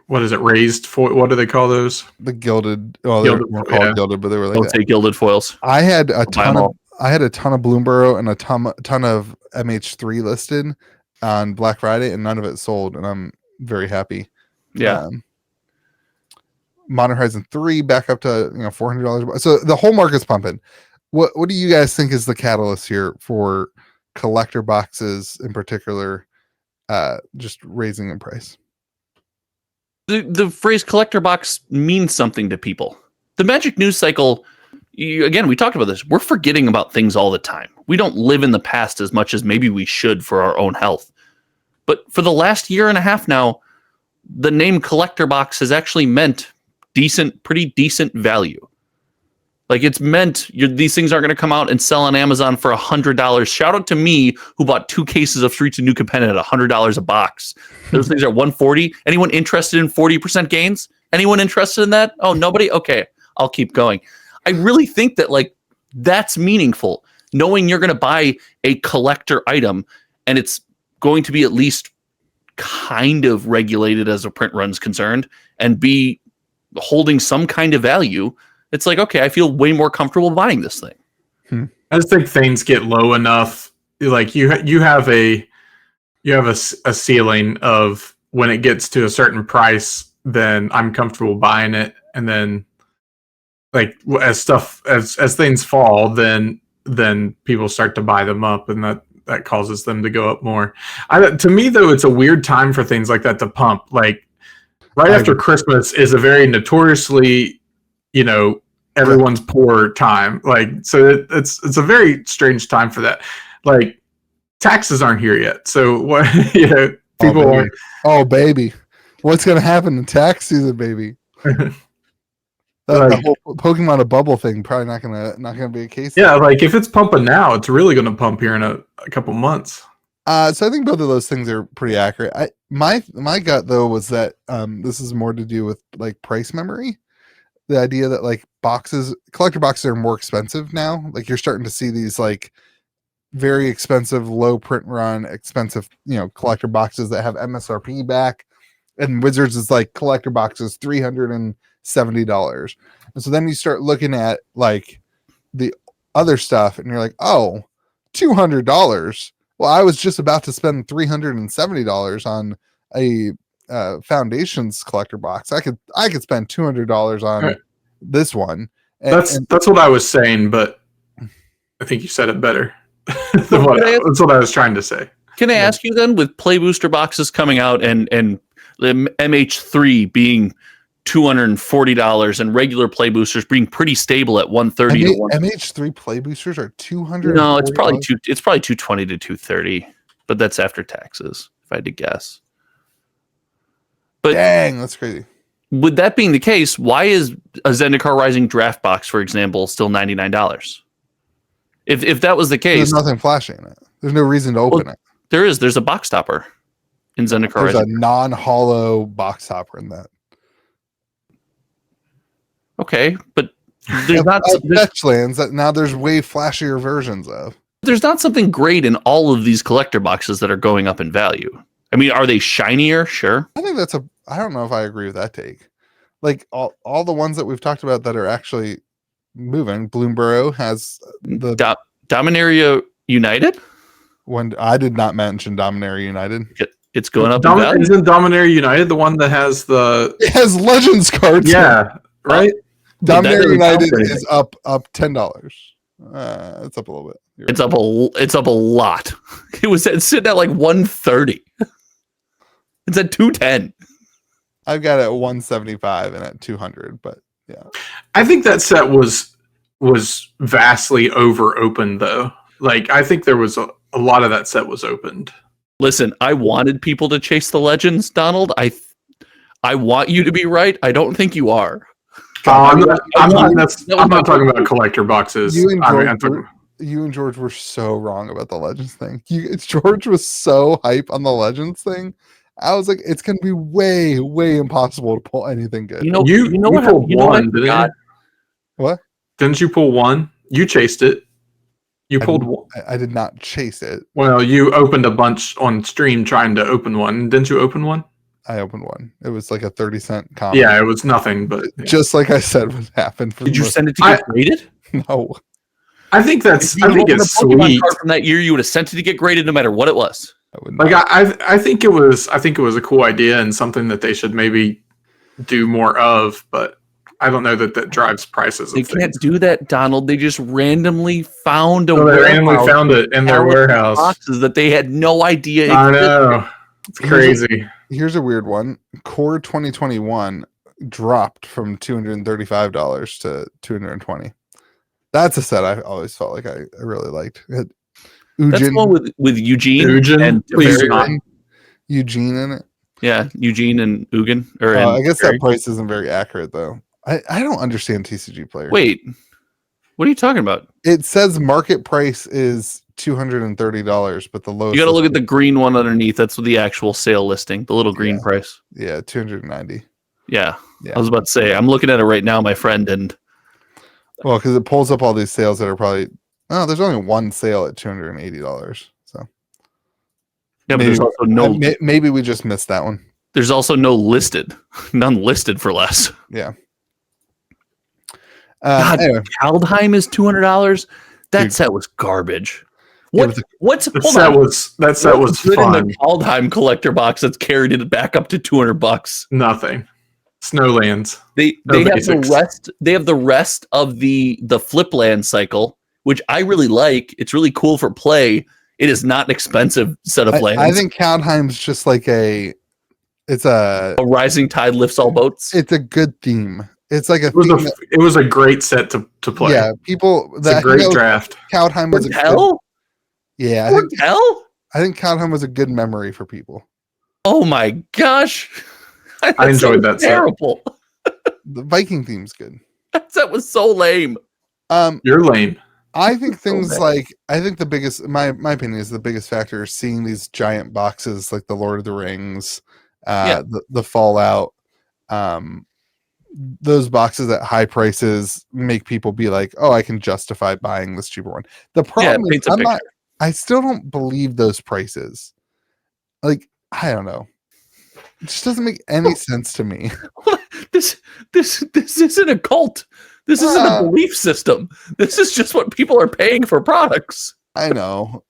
what is it? Raised foil? What do they call those? The gilded. Well, they weren't called gilded, but they were like. Don't say gilded foils. I had a ton of Bloomburrow and a ton of MH3 listed on Black Friday, and none of it sold, and I'm very happy. Yeah. Modern Horizon 3 back up to $400. So the whole market's pumping. What do you guys think is the catalyst here for collector boxes in particular just raising in price? The phrase collector box means something to people. The Magic news cycle, again, we talked about this. We're forgetting about things all the time. We don't live in the past as much as maybe we should for our own health. But for the last year and a half now, the name collector box has actually meant pretty decent value. Like it's meant these things aren't going to come out and sell on Amazon for $100. Shout out to me who bought 2 cases of Streets of New Capenna at $100 a box. Those things are $140. Anyone interested in 40% gains? Anyone interested in that? Oh, nobody? Okay, I'll keep going. I really think that that's meaningful. Knowing you're going to buy a collector item and it's going to be at least kind of regulated as a print run's concerned and be holding some kind of value, it's like, okay, I feel way more comfortable buying this thing. I just think things get low enough. Like you have a ceiling of when it gets to a certain price, then I'm comfortable buying it. And then as things fall, then people start to buy them up, and that causes them to go up more. To me, though, it's a weird time for things like that to pump. Like right after Christmas is a very notoriously, everyone's poor time. So it's a very strange time for that. Like taxes aren't here yet, so what people. Oh baby, what's gonna happen in tax season, baby? The whole Pokemon a bubble thing probably not gonna be a case. Yeah, if it's pumping now, it's really gonna pump here in a couple months. So I think both of those things are pretty accurate. My gut though was that this is more to do with price memory. The idea that collector boxes are more expensive now. You're starting to see these very expensive, low print run, expensive collector boxes that have MSRP back, and Wizards is collector boxes $370. And so then you start looking at the other stuff, and you're like, oh, $200. Well, I was just about to spend $370 on a Foundations collector box. I could spend $200 on this one. That's what I was saying, but I think you said it better. That's what I was trying to say. Can I ask you then, with play booster boxes coming out and the MH3 being $240 and regular play boosters being pretty stable at $130 MH3 play boosters are $200. No, it's probably $220 to $230, but that's after taxes, if I had to guess. But dang, that's crazy. With that being the case, why is a Zendikar Rising draft box, for example, still $99? If that was the case, There's nothing flashing in it. There's no reason to open it. There's a box topper in Zendikar. There's a non-hollow box topper in that. Okay, but there's not fetch lands that now there's way flashier versions of. There's not something great in all of these collector boxes that are going up in value. I mean, are they shinier? Sure. I think I don't know if I agree with that take. Like all the ones that we've talked about that are actually moving. Bloomburrow has the Dominaria United. When I did not mention Dominaria United, it's going up in value. Isn't Dominaria United the one that has it has Legends cards? Yeah, right. Dominaria United is up $10. It's up a little bit. It's up a lot. It's sitting at like 130. It's at 210. I've got it at 175 and at 200, but yeah. I think that set was vastly over opened though. Like I think there was a lot of that set was opened. Listen, I wanted people to chase the legends, Donald. I want you to be right. I don't think you are. I'm not talking about collector boxes. You and George were so wrong about the Legends thing. George was so hype on the Legends thing. I was like, it's gonna be way, way impossible to pull anything good. You pulled one, didn't you? What? Didn't you pull one? You chased it. You pulled one. I did not chase it. Well, you opened a bunch on stream trying to open one. Didn't you open one? I opened one. It was like a 30-cent comment. Yeah, it was nothing, but just like I said would happen. Did you send it to get graded? No. I think it's sweet. Card from that year, you would have sent it to get graded no matter what it was. I think it was a cool idea and something that they should maybe do more of, but I don't know that drives prices. They can't do that, Donald. They just randomly found they randomly found it in their warehouse. Boxes that they had no idea existed. I know. It's crazy. Here's a weird one. Core 2021 dropped from $235 to $220. That's a set I always felt like I really liked. That's one with Eugene and Eugene in it. Yeah, Eugene and Ugin. I guess that price isn't very accurate though. I don't understand TCG players. Wait, what are you talking about? It says market price is $230, but the lowest. You got to look at the green one underneath. That's the actual sale listing. The little green price. Yeah, $290. Yeah, I was about to say. I'm looking at it right now, my friend, and because it pulls up all these sales that are probably. Oh, there's only one sale at $280. So yeah, but there's also no. Maybe we just missed that one. There's also none listed for less. Yeah. God, anyway. Kaldheim is $200. That set was garbage. That set was fun. In the Kaldheim collector box that's carried it back up to $200. Nothing. Snowlands. They have the rest. They have the rest of the Flipland cycle, which I really like. It's really cool for play. It is not an expensive set of lands. I think Kaldheim's just like a rising tide lifts all boats. It's a good theme. It's like it was a great set to play. Yeah, it's a great draft. Kaldheim was I think Kaldheim was a good memory for people. Oh my gosh. I enjoyed that terrible. The Viking theme's good. That set was so lame. You're lame. I think the biggest my opinion is the biggest factor is seeing these giant boxes like the Lord of the Rings, the Fallout, those boxes at high prices make people be like, oh, I can justify buying this cheaper one. The problem is I still don't believe those prices. Like, I don't know. It just doesn't make any sense to me. This isn't a cult. This isn't a belief system. This is just what people are paying for products. I know.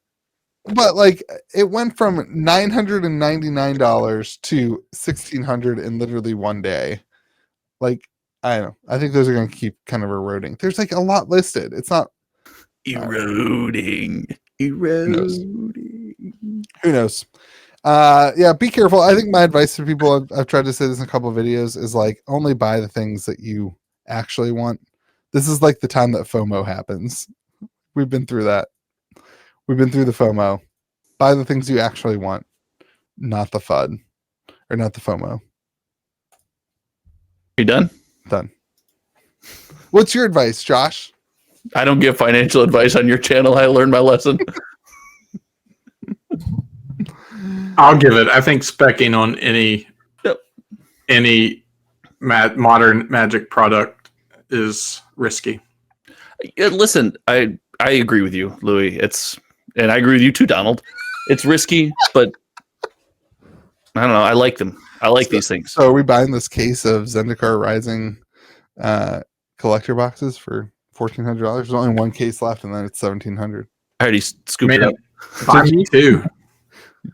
But like it went from $999 to $1,600 in literally one day. Like, I don't know. I think those are going to keep kind of eroding. There's like a lot listed. It's not eroding. Who knows? Be careful. I think my advice to people, I've tried to say this in a couple of videos, is like only buy the things that you actually want. This is like the time that FOMO happens. We've been through that. We've been through the FOMO. Buy the things you actually want, not the FUD or not the FOMO. You done? Done. What's your advice, Josh? I don't give financial advice on your channel. I learned my lesson. I'll give it. I think speccing on any modern Magic product is risky. Listen, I agree with you, Louis. And I agree with you too, Donald. It's risky, but I don't know. I like them. I like these things. So are we buying this case of Zendikar Rising collector boxes for $1,400? There's only one case left, and then it's $1,700. I already scooped it up. Buy me too.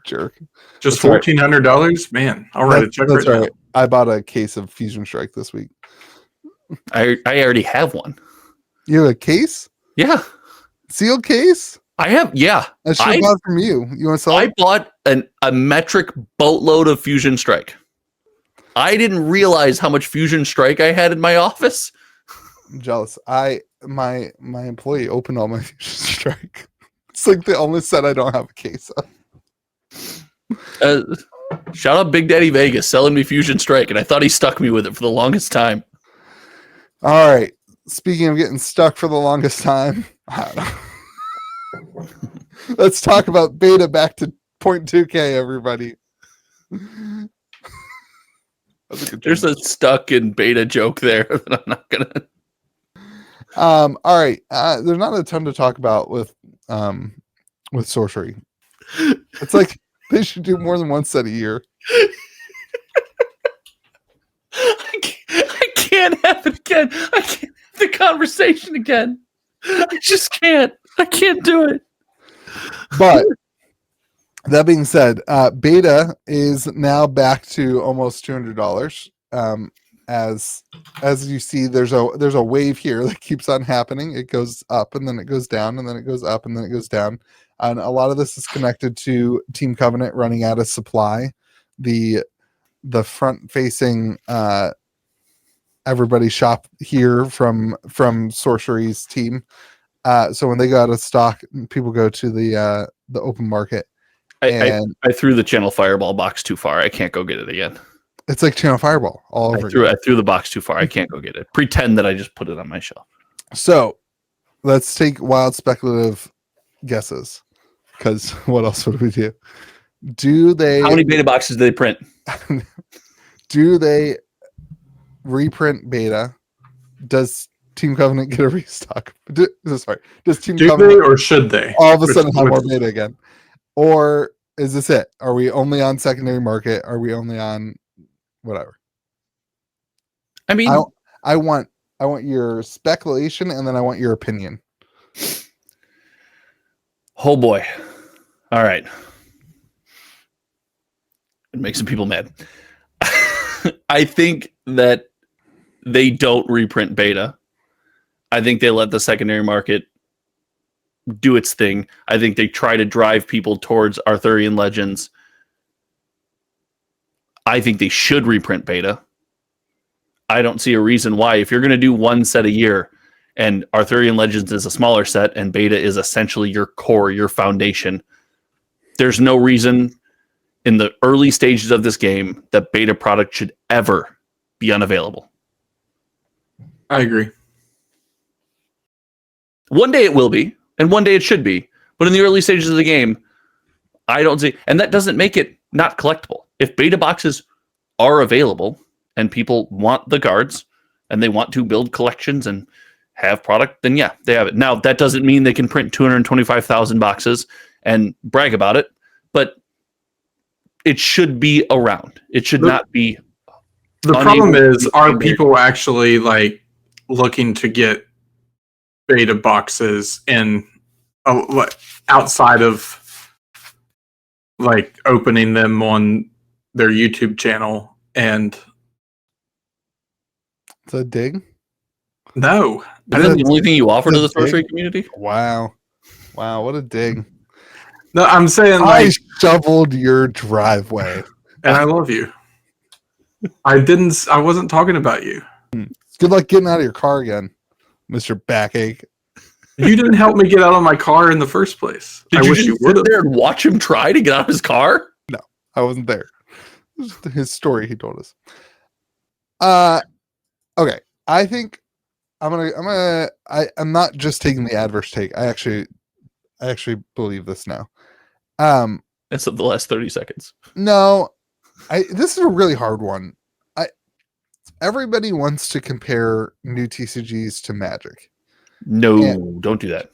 Jerk. Just $1,400, man. I'll write a check right now. I bought a case of Fusion Strike this week. I already have one. You have a case? Yeah. Sealed case? I have, yeah. I should have bought it from you. You want to sell it? I bought a metric boatload of Fusion Strike. I didn't realize how much Fusion Strike I had in my office. I'm jealous. My employee opened all my Fusion Strike. It's like the only set I don't have a case of. Shout out Big Daddy Vegas selling me Fusion Strike, and I thought he stuck me with it for the longest time. All right. Speaking of getting stuck for the longest time, let's talk about beta back to 0.2K, everybody. There's a stuck in beta joke there that I'm not gonna. All right. There's not a ton to talk about with sorcery. It's like they should do more than one set a year. I can't have it again. I can't have the conversation again. I just can't. I can't do it. But that being said, beta is now back to almost $200. As you see, there's a wave here that keeps on happening. It goes up and then it goes down and then it goes up and then it goes down. And a lot of this is connected to Team Covenant running out of supply. The front facing everybody shop here from Sorcery's team. So when they go out of stock, people go to the open market. I threw the Channel Fireball box too far. I can't go get it again. It's like Channel Fireball all over. I threw the box too far. I can't go get it. Pretend that I just put it on my shelf. So let's take wild speculative guesses. Because what else would we do? How many beta boxes do they print? Do they reprint beta? Does Team Covenant get a restock? Does Team Covenant, or should they all of a sudden have more beta again? Or is this it? Are we only on secondary market? Are we only on whatever? I mean, I want your speculation and then I want your opinion. Oh boy. All right. It makes some people mad. I think that they don't reprint beta. I think they let the secondary market do its thing. I think they try to drive people towards Arthurian Legends. I think they should reprint beta. I don't see a reason why. If you're going to do one set a year and Arthurian Legends is a smaller set and beta is essentially your core, your foundation, there's no reason in the early stages of this game that beta product should ever be unavailable. I agree. One day it will be, and one day it should be. But in the early stages of the game, I don't see, and that doesn't make it not collectible. If beta boxes are available and people want the cards and they want to build collections and have product, then yeah, they have it. Now, that doesn't mean they can print 225,000 boxes and brag about it, but it should be around. It should not be. The problem is, are people actually like looking to get beta boxes in outside of like opening them on their YouTube channel? And it's a dig. No, is that the only thing you offer to the sorcery community? Wow, what a dig. No, I'm saying I shoveled your driveway, and I love you. I wasn't talking about you. Good luck getting out of your car again, Mr. Backache. You didn't help me get out of my car in the first place. I wish you would sit there and watch him try to get out of his car? No, I wasn't there. It was his story he told us. Okay, I think I'm not just taking the adverse take. I actually believe this now. As of the last 30 seconds. No, this is a really hard one. Everybody wants to compare new TCGs to Magic. No, don't do that.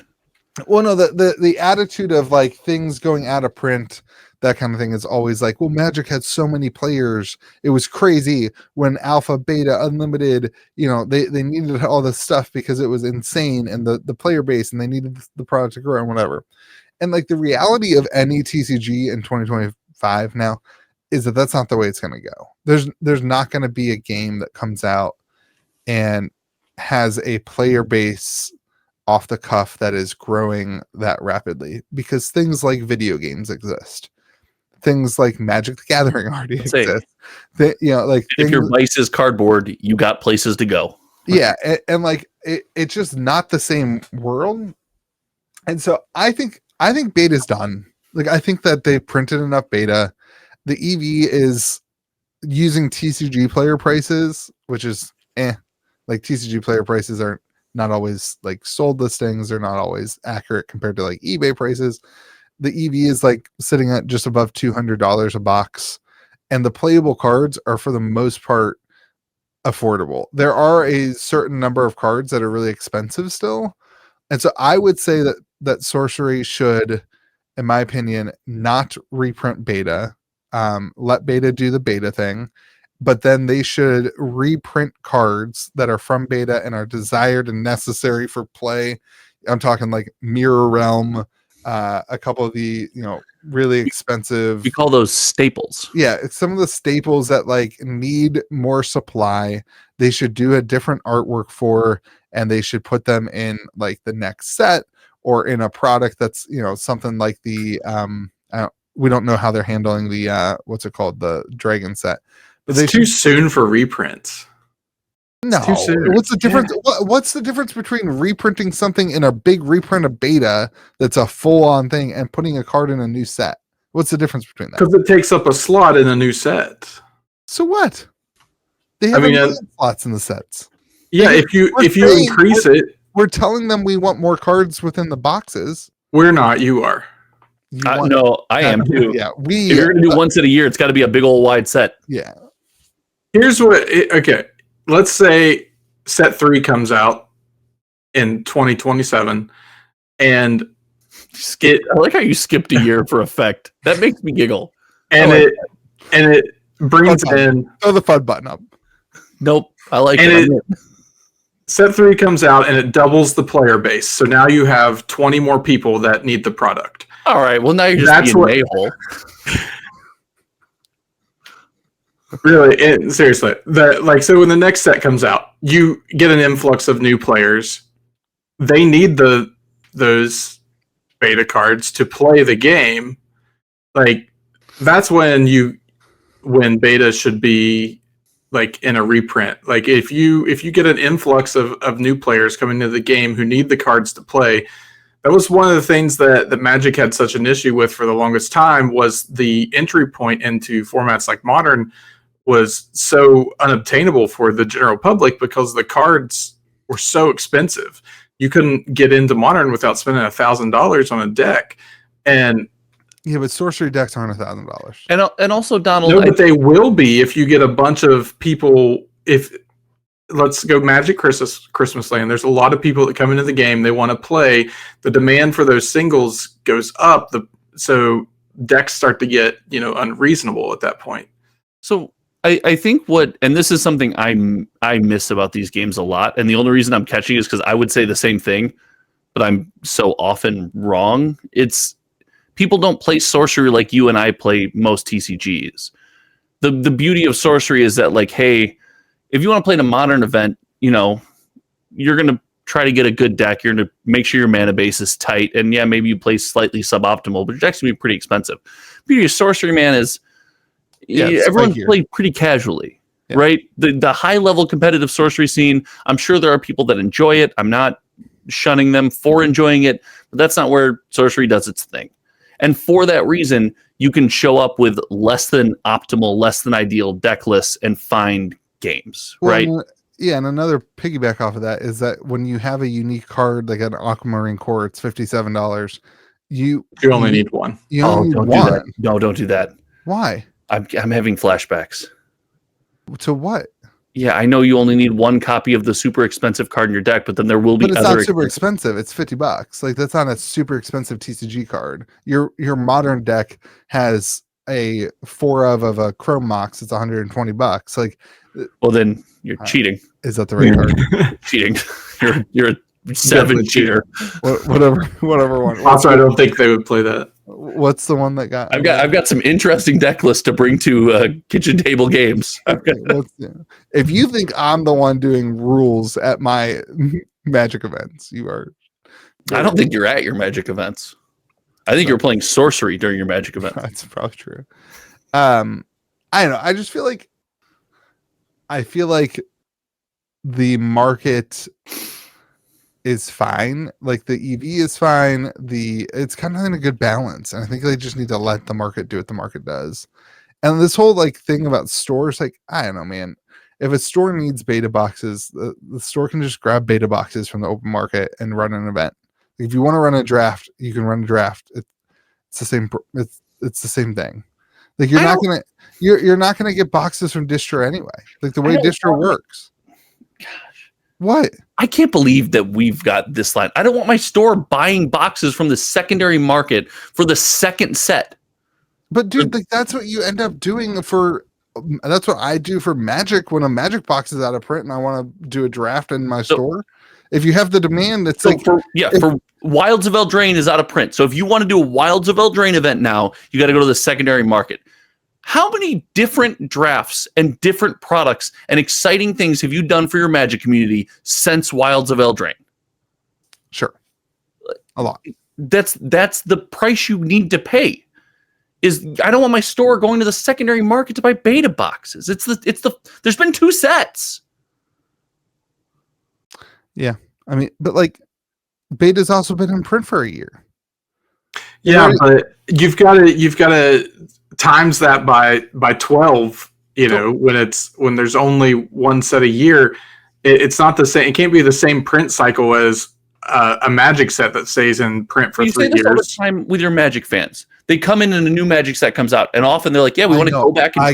Well, no, the attitude of like things going out of print, that kind of thing is always like, well, Magic had so many players. It was crazy when Alpha, Beta, Unlimited, they needed all this stuff because it was insane and the player base, and they needed the product to grow and whatever. And like the reality of any TCG in 2025 now is that that's not the way it's going to go. There's not going to be a game that comes out and has a player base off the cuff that is growing that rapidly, because things like video games exist. Things like Magic the Gathering already exist. If your vice is cardboard, you got places to go. Yeah, and like it's just not the same world. And so I think beta's done. Like I think that they printed enough beta. The EV is using TCG player prices, which is like TCG player prices are not always like sold listings. They're not always accurate compared to like eBay prices. The EV is like sitting at just above $200 a box, and the playable cards are for the most part affordable. There are a certain number of cards that are really expensive still. And so I would say that Sorcery should, in my opinion, not reprint beta. Let beta do the beta thing, but then they should reprint cards that are from beta and are desired and necessary for play. I'm talking like Mirror Realm, a couple of the really expensive. We call those staples. Yeah, it's some of the staples that like need more supply. They should do a different artwork for, and they should put them in like the next set or in a product that's something like the we don't know how they're handling the what's it called, the dragon set. But it's too soon for reprints. No, what's the difference? Yeah. What's the difference between reprinting something in a big reprint of beta that's a full-on thing and putting a card in a new set? What's the difference between that? Because it takes up a slot in a new set. So what? They have slots in the sets. Yeah, if you increase it, we're telling them we want more cards within the boxes. We're not. You are. No, I am too. Yeah, if you're gonna do one set a year, it's got to be a big old wide set. Yeah. Here's what. Okay, let's say set 3 comes out in 2027, and I like how you skipped a year for effect. That makes me giggle. And it brings in. Throw the fun button up. Nope, I like it. Set 3 comes out and it doubles the player base. So now you have 20 more people that need the product. All right. Well, now you're just being a-hole. Really, seriously. So when the next set comes out, you get an influx of new players. They need those beta cards to play the game. Like that's when beta should be like in a reprint. Like if you get an influx of new players coming into the game who need the cards to play. That was one of the things that Magic had such an issue with for the longest time, was the entry point into formats like Modern was so unobtainable for the general public because the cards were so expensive. You couldn't get into Modern without spending $1,000 on a deck. And yeah, but Sorcery decks aren't $1,000. And also, Donald, no, but they will be if you get a bunch of people. Let's go Magic Christmas Land. There's a lot of people that come into the game. They want to play. The demand for those singles goes up. So decks start to get unreasonable at that point. So I think and this is something I miss about these games a lot. And the only reason I'm catching is because I would say the same thing, but I'm so often wrong. It's people don't play Sorcery like you and I play most TCGs. The beauty of Sorcery is that, like, hey, if you want to play in a Modern event, you're going to try to get a good deck. You're going to make sure your mana base is tight. And yeah, maybe you play slightly suboptimal, but your deck's going to be pretty expensive. Beauty of Sorcery, man, is everyone's played pretty casually, right? The high-level competitive Sorcery scene, I'm sure there are people that enjoy it. I'm not shunning them for enjoying it, but that's not where Sorcery does its thing. And for that reason, you can show up with less than optimal, less than ideal deck lists and find games, right? Yeah, and another piggyback off of that is that when you have a unique card like an Aquamarine Core, it's $57. You only need one. You only need don't one. do that. No, don't do that. Why? I'm having flashbacks. To what? Yeah, I know you only need one copy of the super expensive card in your deck, but then there will be. But it's not super expensive. It's $50. Like that's not a super expensive TCG card. Your modern deck has a 4 of a Chrome Mox. It's $120. Like, well, then you're cheating. Is that the right card? Cheating. You're a 7 cheater. Whatever one. Also, I don't think they would play that. What's the one that got? I've got some interesting deck lists to bring to Kitchen Table Games. If you think I'm the one doing rules at my Magic events, you are. I don't think you're at your Magic events. I think you're playing sorcery during your Magic event. That's probably true. I don't know. I just feel like the market is fine. Like the EV is fine. It's kind of in a good balance. And I think they just need to let the market do what the market does. And this whole like thing about stores, like, I don't know, man. If a store needs beta boxes, the store can just grab beta boxes from the open market and run an event. If you want to run a draft, you can run a draft. It's the same. It's the same thing. Like you're not gonna get boxes from distro anyway. Like the way distro works. Gosh, what? I can't believe that we've got this line. I don't want my store buying boxes from the secondary market for the second set. But dude, like that's what you end up doing for. That's what I do for Magic when a Magic box is out of print and I want to do a draft in my store. If you have the demand, it's for Wilds of Eldraine is out of print. So if you want to do a Wilds of Eldraine event now, you got to go to the secondary market. How many different drafts and different products and exciting things have you done for your Magic community since Wilds of Eldraine? Sure. A lot. That's the price you need to pay. I don't want my store going to the secondary market to buy beta boxes. There's been 2 sets. Yeah. I mean, but like beta's also been in print for a year. Yeah, but you've got to times that by 12, when there's only one set a year, it's not the same. It can't be the same print cycle as a Magic set that stays in print for 3 years. You say this all the time with your Magic fans. They come in and a new Magic set comes out, and often they're like, "Yeah, we want to go back and."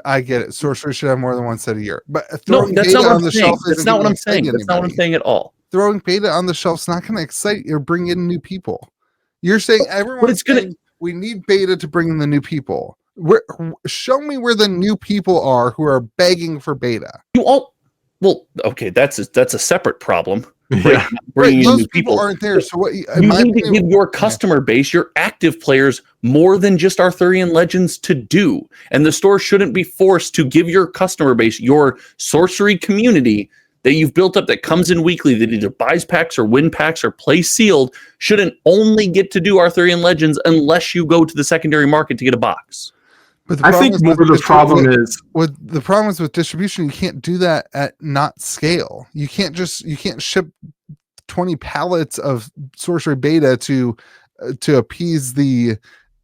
I get it. Sorcery should have more than one set a year. But no, that's not what I'm saying. That's not what I'm saying. That's not what I'm saying at all. Throwing beta on the shelf is not going to excite or bring in new people. You're saying everyone's saying we need beta to bring in the new people. Show me where the new people are who are begging for beta. Okay, that's a separate problem. Yeah, bringing those in new people aren't there. So what you need to give your customer base, your active players, more than just Arthurian Legends to do, and the store shouldn't be forced to give your customer base, your sorcery community that you've built up that comes in weekly, that either buys packs or win packs or plays sealed, shouldn't only get to do Arthurian Legends unless you go to the secondary market to get a box. But I think more the problem is with distribution. You can't do that at not scale. You can't ship 20 pallets of sorcery beta to appease the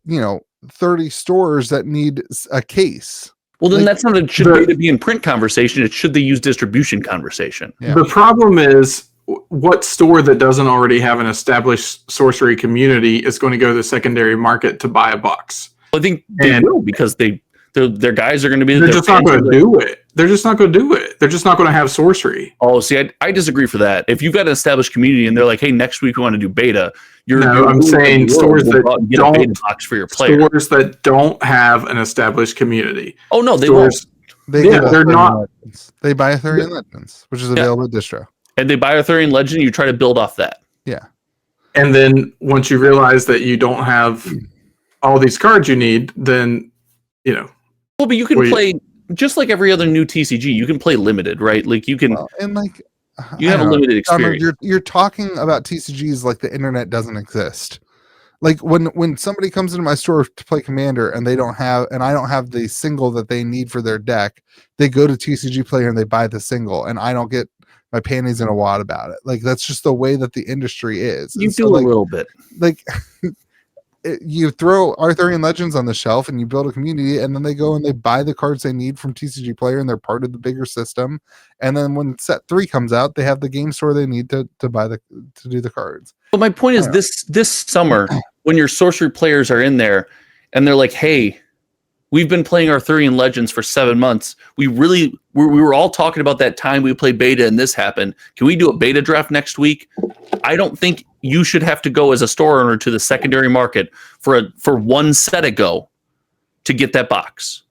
30 stores that need a case. Well, then that's not it should be in print conversation. It should they use distribution conversation. Yeah. The problem is what store that doesn't already have an established sorcery community is going to go to the secondary market to buy a box. I think they will because their guys are going to be. They're just not going to do it. They're just not going to do it. They're just not going to have sorcery. Oh, see, I disagree for that. If you've got an established community and they're like, "Hey, next week we want to do beta," I'm saying stores that get a beta box for your players. Stores that don't have an established community. Oh no, they won't. They're not. They buy Arthurian Legends, which is available at distro, and they buy Arthurian Legend. You try to build off that. Yeah, and then once you realize that you don't have all these cards you need, then Well, but you can play just like every other new TCG. You can play limited, right? Like you can, you have a limited experience. You're talking about TCGs like the internet doesn't exist. Like when somebody comes into my store to play Commander and I don't have the single that they need for their deck, they go to TCG Player and they buy the single, and I don't get my panties in a wad about it. Like that's just the way that the industry is. You do a little bit. Like you throw Arthurian Legends on the shelf and you build a community, and then they go and they buy the cards they need from TCG Player, and they're part of the bigger system. And then when set 3 comes out, they have the game store they need to buy to do the cards. But my point is this summer, when your sorcery players are in there and they're like, hey, we've been playing Arthurian Legends for 7 months. We were all talking about that time we played beta and this happened. Can we do a beta draft next week? I don't think you should have to go as a store owner to the secondary market for one set ago to get that box.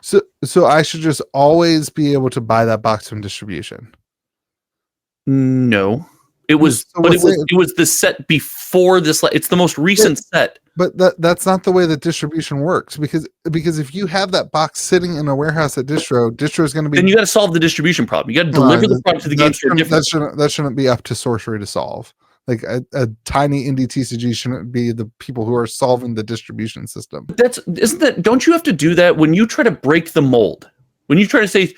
So I should just always be able to buy that box from distribution. No. It was the set before this. It's the most recent set. But that's not the way that distribution works, because if you have that box sitting in a warehouse at distro is going to be. Then you got to solve the distribution problem. You got to deliver the product to the game store differently. That shouldn't be up to Sorcery to solve. Like a tiny indie TCG shouldn't be the people who are solving the distribution system. Don't you have to do that when you try to break the mold? When you try to say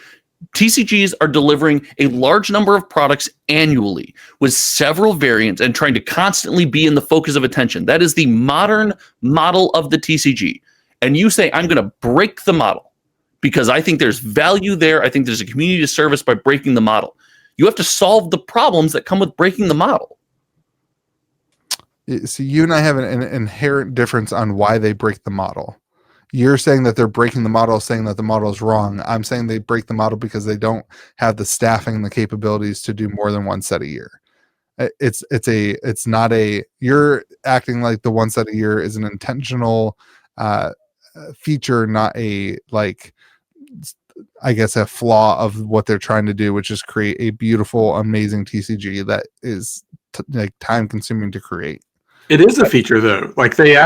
TCGs are delivering a large number of products annually with several variants and trying to constantly be in the focus of attention. That is the modern model of the TCG. And you say, I'm going to break the model because I think there's value there. I think there's a community service by breaking the model. You have to solve the problems that come with breaking the model. See, you and I have an inherent difference on why they break the model. You're saying that they're breaking the model, saying that the model is wrong. I'm saying they break the model because they don't have the staffing and the capabilities to do more than one set a year. It's not a, you're acting like the one set a year is an intentional feature, not a, like, I guess, a flaw of what they're trying to do, which is create a beautiful, amazing TCG that is like time consuming to create. It is a feature though. Like they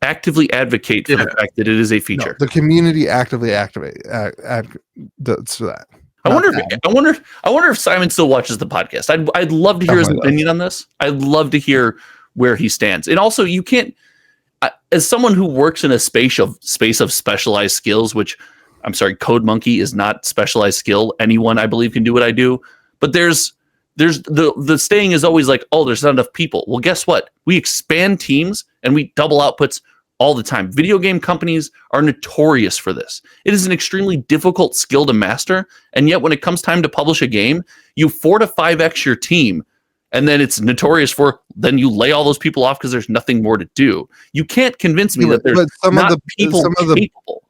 actively advocate for the fact that it is a feature. No, the community actively activate so that. I wonder if Simon still watches the podcast. I'd love to hear his opinion on this. I'd love to hear where he stands. And also, you can't, as someone who works in a space of specialized skills, which I'm sorry, Code Monkey is not specialized skill. Anyone, I believe, can do what I do. But there's the saying is always like, oh, there's not enough people. Well, guess what? We expand teams and we double outputs all the time. Video game companies are notorious for this. It is an extremely difficult skill to master. And yet when it comes time to publish a game, you 4 to 5x your team. And then it's notorious for, then you lay all those people off because there's nothing more to do. You can't convince me that there's people capable.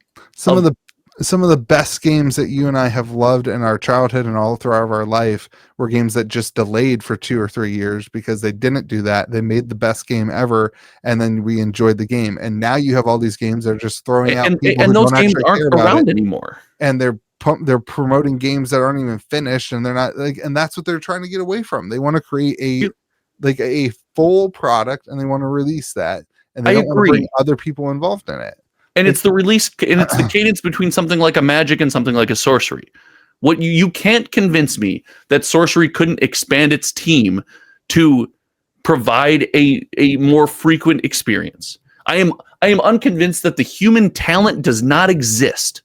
Some of the best games that you and I have loved in our childhood and all throughout our life were games that just delayed for 2 or 3 years because they didn't do that. They made the best game ever, and then we enjoyed the game. And now you have all these games that are just throwing out people and those games aren't around anymore. And they're promoting games that aren't even finished, and they're not like, and that's what they're trying to get away from. They want to create a full product, and they want to release that, and they don't want to bring other people involved in it. And it's the release, and it's the cadence between something like a Magic and something like a Sorcery. What you can't convince me that Sorcery couldn't expand its team to provide a more frequent experience. I am unconvinced that the human talent does not exist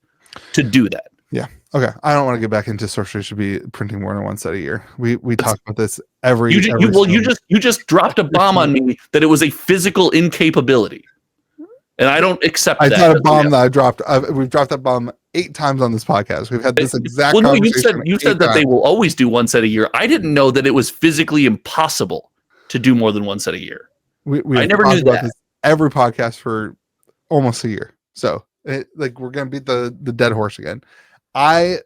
to do that. Yeah. Okay. I don't want to get back into Sorcery should be printing more than one set a year. We talk about this every. You just dropped a bomb on me that it was a physical incapability. And I don't accept that. It's not a bomb that I dropped. We've dropped that bomb 8 times on this podcast. We've had this exact conversation. You said that they will always do one set a year. I didn't know that it was physically impossible to do more than one set a year. I never knew that. Every podcast for almost a year. So we're going to beat the dead horse again. I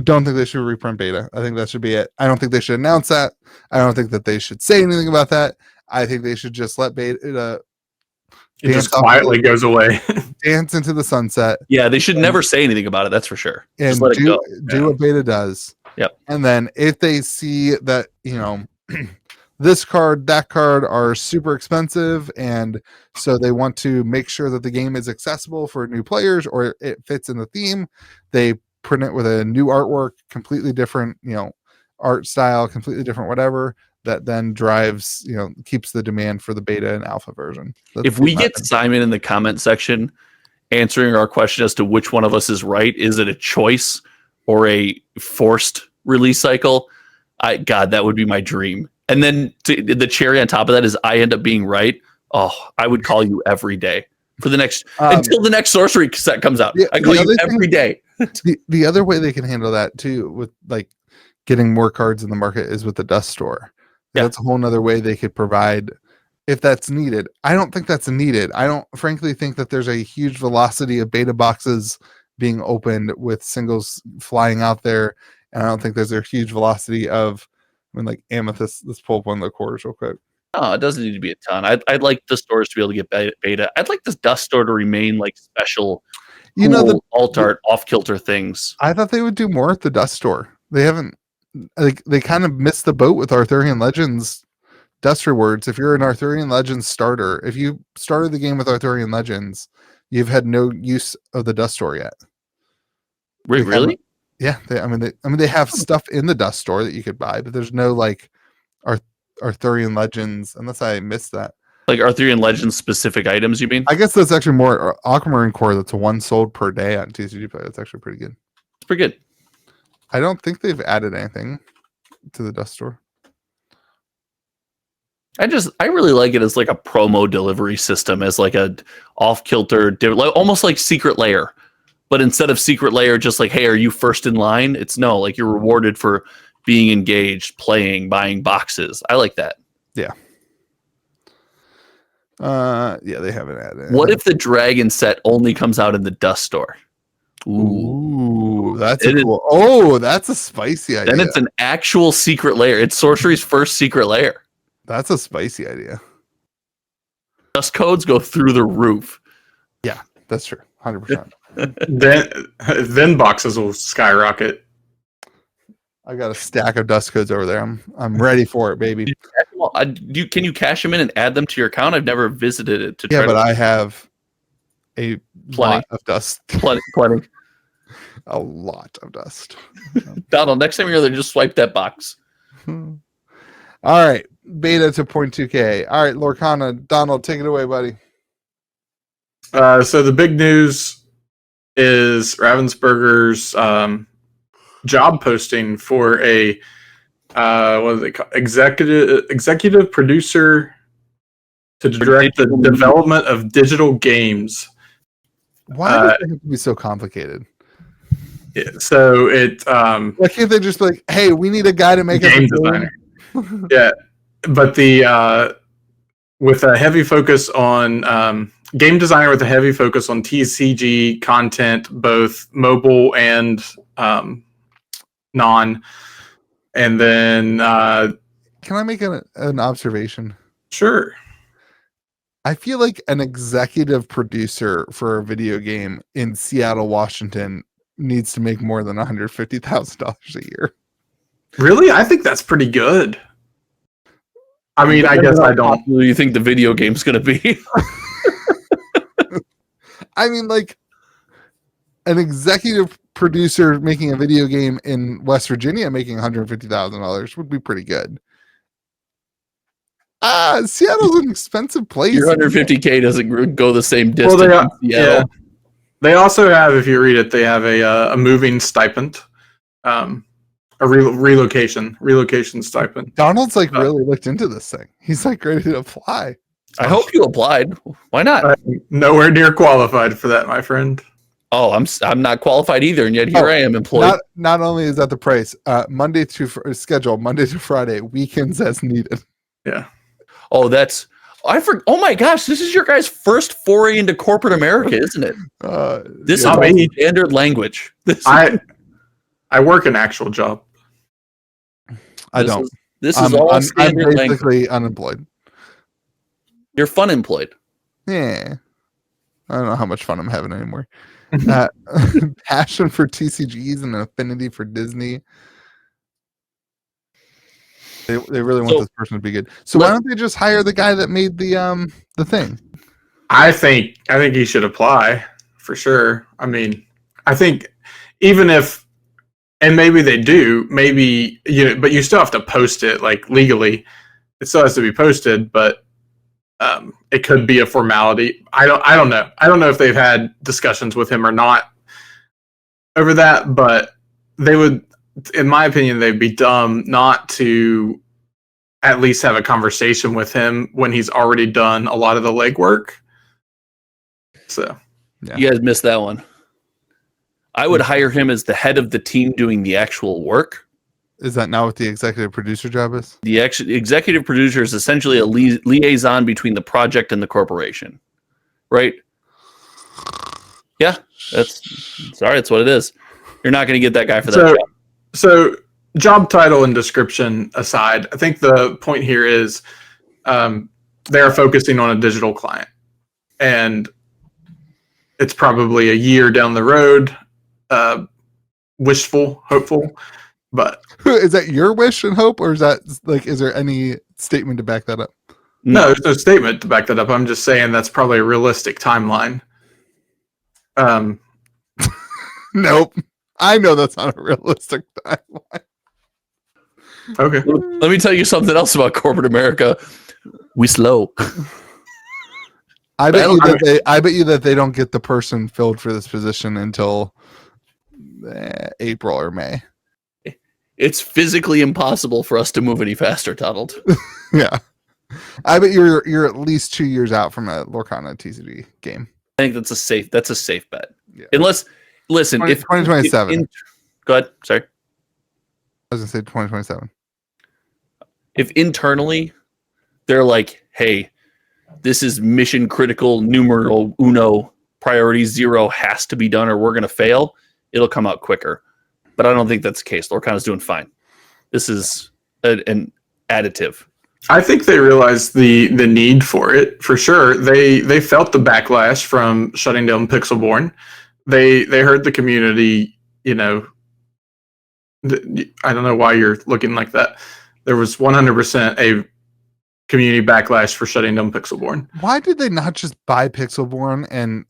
don't think they should reprint beta. I think that should be it. I don't think they should announce that. I don't think that they should say anything about that. I think they should just let beta... It just quietly goes away. Dance into the sunset. Yeah, they should never say anything about it. That's for sure. And just let it go. Do what beta does. Yep. And then if they see that, this card, that card are super expensive, and so they want to make sure that the game is accessible for new players or it fits in the theme, they print it with a new artwork, completely different, art style, completely different whatever. That then drives, keeps the demand for the beta and alpha version. If we get Simon in the comment section answering our question as to which one of us is right, is it a choice or a forced release cycle? God, that would be my dream. And then the cherry on top of that is I end up being right. Oh, I would call you every day for the next until the next sorcery set comes out. I call you every day. The other way they can handle that too, with like getting more cards in the market, is with the dust store. That's a whole nother way they could provide if that's needed. I don't think that's needed. I don't frankly think that there's a huge velocity of beta boxes being opened with singles flying out there. And I don't think there's a huge velocity of, I mean, like Amethyst. Let's pull up one of the quarters real quick. No, it doesn't need to be a ton. I'd like the stores to be able to get beta. I'd like this dust store to remain like special, the alt art off kilter things. I thought they would do more at the dust store. They haven't. Like they kind of missed the boat with Arthurian Legends dust rewards. If you're an Arthurian Legends starter, if you started the game with Arthurian Legends, you've had no use of the dust store yet. Wait, really? Yeah. They have stuff in the dust store that you could buy, but there's no like Arthurian Legends, unless I missed that. Like Arthurian Legends specific items, you mean? I guess that's actually more Aquamarine Core. That's one sold per day on TCG Play. That's actually pretty good. It's pretty good. I don't think they've added anything to the dust store. I really like it as like a promo delivery system, as like a off kilter, almost like Secret Lair, but instead of Secret Lair, just like, hey, are you first in line? It's no, like you're rewarded for being engaged, playing, buying boxes. I like that. Yeah. They haven't added. What if the dragon set only comes out in the dust store? Ooh, that's cool. Oh, that's a spicy idea. Then it's an actual Secret Lair. It's Sorcery's first Secret Lair. That's a spicy idea. Dust codes go through the roof. Yeah, that's true. 100%. Then boxes will skyrocket. I got a stack of dust codes over there. I'm ready for it, baby. Can you cash them in and add them to your account? I've never visited it to try. Yeah, but I have a lot of dust. Plenty. A lot of dust. Donald, next time you're there, just swipe that box. All right. Beta to 0.2K. All right, Lorcana. Donald, take it away, buddy. So the big news is Ravensburger's job posting for a what do they call executive producer to direct the development of digital games. Why does it have to be so complicated? So it why can't they just be like, hey, we need a guy to make a game designer? Yeah, but the with a heavy focus on game designer with a heavy focus on TCG content, both mobile and non. And then can I make an observation? Sure. I feel like an executive producer for a video game in Seattle, Washington needs to make more than $150,000 a year. Really? I think that's pretty good. I mean, I guess I don't. What do you think the video game's going to be? I mean, like an executive producer making a video game in West Virginia making $150,000 would be pretty good. Seattle's an expensive place. Your 150K doesn't go the same distance. Well, they also have, if you read it, they have a moving stipend, a relocation stipend. Donald's like really looked into this thing. He's like ready to apply. I hope you applied. Why not? I'm nowhere near qualified for that, my friend. Oh, I'm not qualified either, and yet here I am employed. Not only is that the price, Monday to Friday, weekends as needed. Yeah. Oh, oh my gosh, this is your guys' first foray into corporate America, isn't it? This is standard language. I work an actual job. I don't. This is all standard language. I'm basically unemployed. You're fun employed. Yeah. I don't know how much fun I'm having anymore. Passion for TCGs and an affinity for Disney. They really want this person to be good. So why don't they just hire the guy that made the thing? I think he should apply for sure. I mean, I think even if, and maybe they do, maybe but you still have to post it like legally. It still has to be posted, but it could be a formality. I don't know. I don't know if they've had discussions with him or not over that, but they would, in my opinion, they'd be dumb not to at least have a conversation with him when he's already done a lot of the legwork. So you guys missed that one. I would hire him as the head of the team doing the actual work. Is that not what the executive producer job is? The executive producer is essentially a liaison between the project and the corporation, right? Yeah, that's what it is. You're not going to get that guy for that job. So job title and description aside, I think the point here is they are focusing on a digital client, and it's probably a year down the road. Wishful, hopeful, but is that your wish and hope, or is that like, is there any statement to back that up? No, there's no statement to back that up. I'm just saying that's probably a realistic timeline. Nope. I know that's not a realistic timeline. Okay. Let me tell you something else about corporate America. We slow. I bet you that they don't get the person filled for this position until April or May. It's physically impossible for us to move any faster, Donald. Yeah. I bet you're at least 2 years out from a Lorcana TCG game. I think that's a safe bet. Yeah. Unless, listen, 2027. Go ahead. Sorry. I was gonna say 2027. If internally they're like, hey, this is mission critical, numero uno, priority 0 has to be done or we're going to fail, it'll come out quicker. But I don't think that's the case. Lorcana's doing fine. This is an additive. I think they realized the need for it, for sure. They felt the backlash from shutting down Pixelborn. They heard the community, I don't know why you're looking like that. There was 100% a community backlash for shutting down Pixelborn. Why did they not just buy Pixelborn and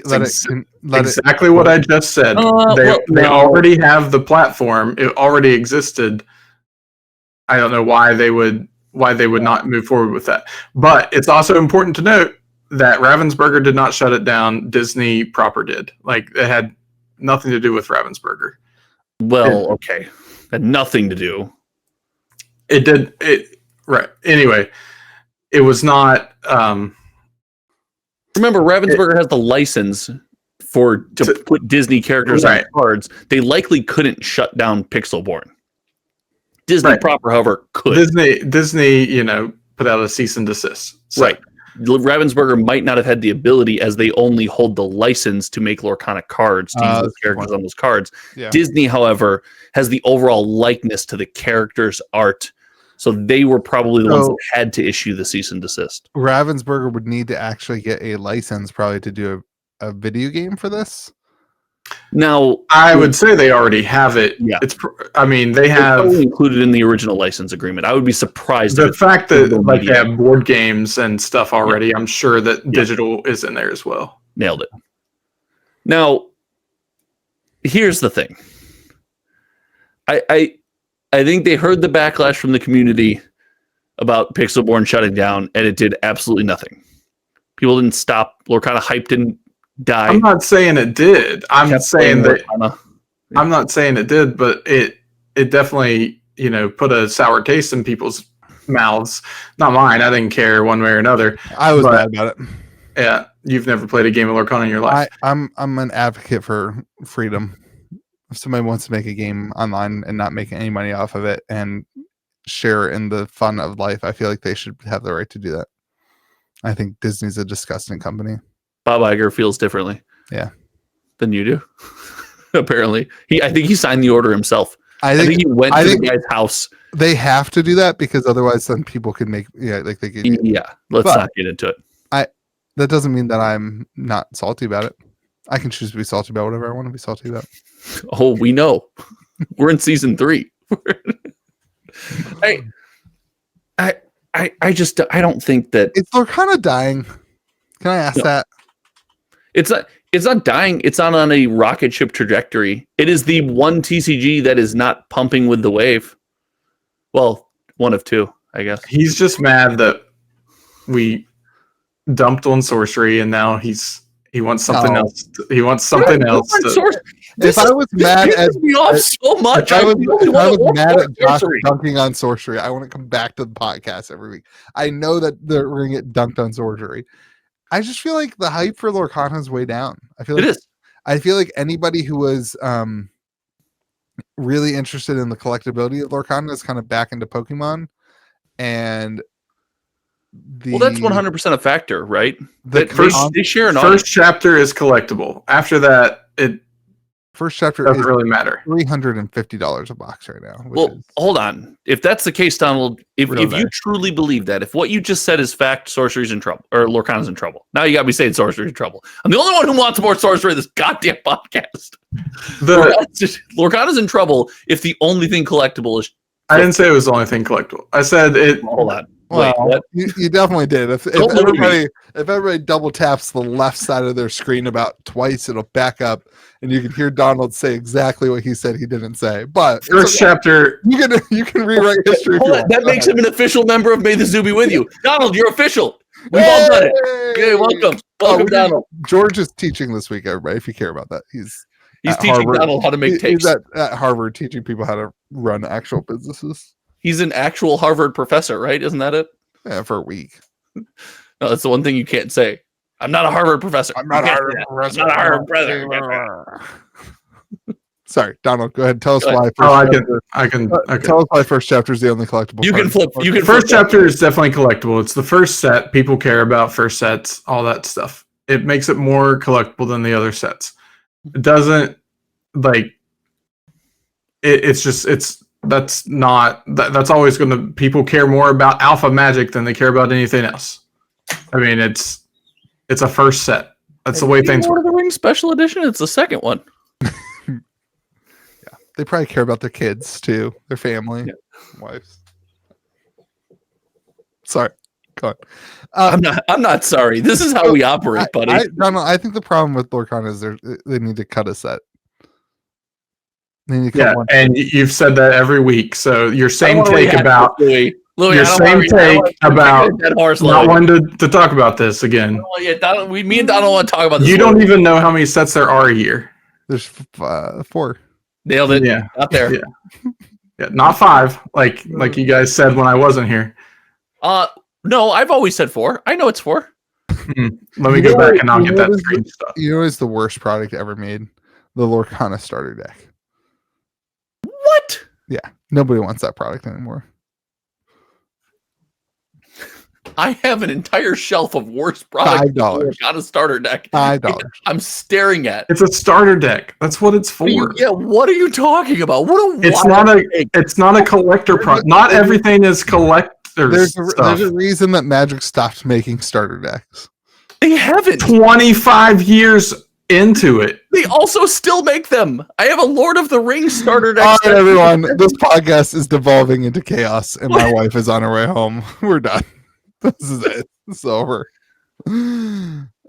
let exactly what I just said. They already have the platform. It already existed. I don't know why they would not move forward with that. But it's also important to note that Ravensburger did not shut it down. Disney proper did. Like, it had nothing to do with Ravensburger. Well, okay. Had nothing to do. It did. Right. Anyway, it was not. Remember, Ravensburger has the license to put Disney characters on cards. They likely couldn't shut down Pixelborn. Disney proper, however, could. Disney, put out a cease and desist. So. Right. Ravensburger might not have had the ability, as they only hold the license to make Lorcana cards, to use those characters on those cards. Yeah. Disney, however, has the overall likeness to the character's art. So they were probably the ones that had to issue the cease and desist. Ravensburger would need to actually get a license probably to do a video game for this. Now, I would say they already have it. Yeah. They have included in the original license agreement. I would be surprised. The fact that they have board games and stuff already, I'm sure that digital is in there as well. Nailed it. Now, here's the thing. I think they heard the backlash from the community about Pixelborn shutting down, and it did absolutely nothing. People didn't stop. Lorcana hype didn't die. I'm not saying it did. I'm saying that I'm not saying it did, but it definitely, put a sour taste in people's mouths. Not mine. I didn't care one way or another. I was mad about it. Yeah, you've never played a game of Lorcana in your life. I'm an advocate for freedom. If somebody wants to make a game online and not make any money off of it and share in the fun of life, I feel like they should have the right to do that. I think Disney's a disgusting company. Bob Iger feels differently. Yeah. Than you do. Apparently. I think he signed the order himself. I think he went to the guy's house. They have to do that because otherwise then people can make let's not get into it. That doesn't mean that I'm not salty about it. I can choose to be salty about whatever I want to be salty about. Oh, we know. We're in season 3. I don't think that they're kind of dying. Can I ask that? It's not dying. It's not on a rocket ship trajectory. It is the one TCG that is not pumping with the wave. Well, one of two, I guess. He's just mad that we dumped on sorcery, and now he wants something else. He wants something else. If I was mad at me off so much. if I was, I'm the only if one I that was wants mad more at Josh sorcery. dunking on sorcery, I want to come back to the podcast every week. I know that we're gonna get dunked on sorcery. I just feel like the hype for Lorcana is way down. It is. I feel like anybody who was really interested in the collectability of Lorcana is kind of back into Pokemon, and Well, that's 100% a factor, right? the They share an First audience. chapter is collectible. After that, it first chapter doesn't is really matter. $350 a box right now. Well, hold on. If that's the case, Donald, if Real you nice. truly believe that, if what you just said is fact, sorcery's in trouble, or Lorcana's in trouble. Now you got me saying sorcery's in trouble. I'm the only one who wants more sorcery in this goddamn podcast. Lorcana's in trouble if the only thing collectible is. I didn't say it was the only thing collectible. I said it. Hold on. Well, Wait, what? you definitely did. If everybody double taps the left side of their screen about twice, it'll back up, and you can hear Donald say exactly what he said he didn't say. But First chapter. you can rewrite history. If you want. That makes him an official member of May the Zoo Be With You. Donald, you're official. We've all done it. Okay, welcome, Donald. George is teaching this week, everybody. If you care about that, he's teaching Harvard. Donald how to make tapes. He's at Harvard teaching people how to run actual businesses. He's an actual Harvard professor, right? Isn't that it? Yeah, for a week. No, that's the one thing you can't say. I'm not a Harvard professor. I'm not a Harvard professor. I'm not a Harvard professor. Sorry, Donald. Go ahead. Tell us why. I can. Okay. Tell us why first chapter is the only collectible. You can flip. You can. First chapter is definitely collectible. It's the first set. People care about first sets. All that stuff. It makes it more collectible than the other sets. It doesn't like. That's always going to people care more about Alpha Magic than they care about anything else. I mean, it's a first set. That's the way things work. Lord of the Rings Special Edition. It's the second one. Yeah, they probably care about their kids too, their family, wives. Sorry, go on. I'm not sorry. This is how we operate, buddy. Donald, I think the problem with Lorcana is they need to cut a set. And you've said that every week. So your same take about Louis, your same take about not wanting to talk about this again. Me and Donald want to talk about this. You don't even know how many sets there are a year. There's 4. Nailed it. Yeah, not there. Yeah, not 5. Like you guys said when I wasn't here. No, I've always said 4. I know it's 4. Let me go back and I'll get that screen stuff. You know, it's the worst product ever made. The Lorcana starter deck. What? Yeah, nobody wants that product anymore. I have an entire shelf of worst products. $5. Got a starter deck. $5. I'm staring at. It's a starter deck. That's what it's for. What are you talking about? It's not a collector product. Not everything is collectors. There's a reason that Magic stopped making starter decks. They haven't. 25 years into it. They also still make them. I have a Lord of the Rings starter deck. All right, everyone. This podcast is devolving into chaos, and my wife is on her way home. We're done. This is it. It's over.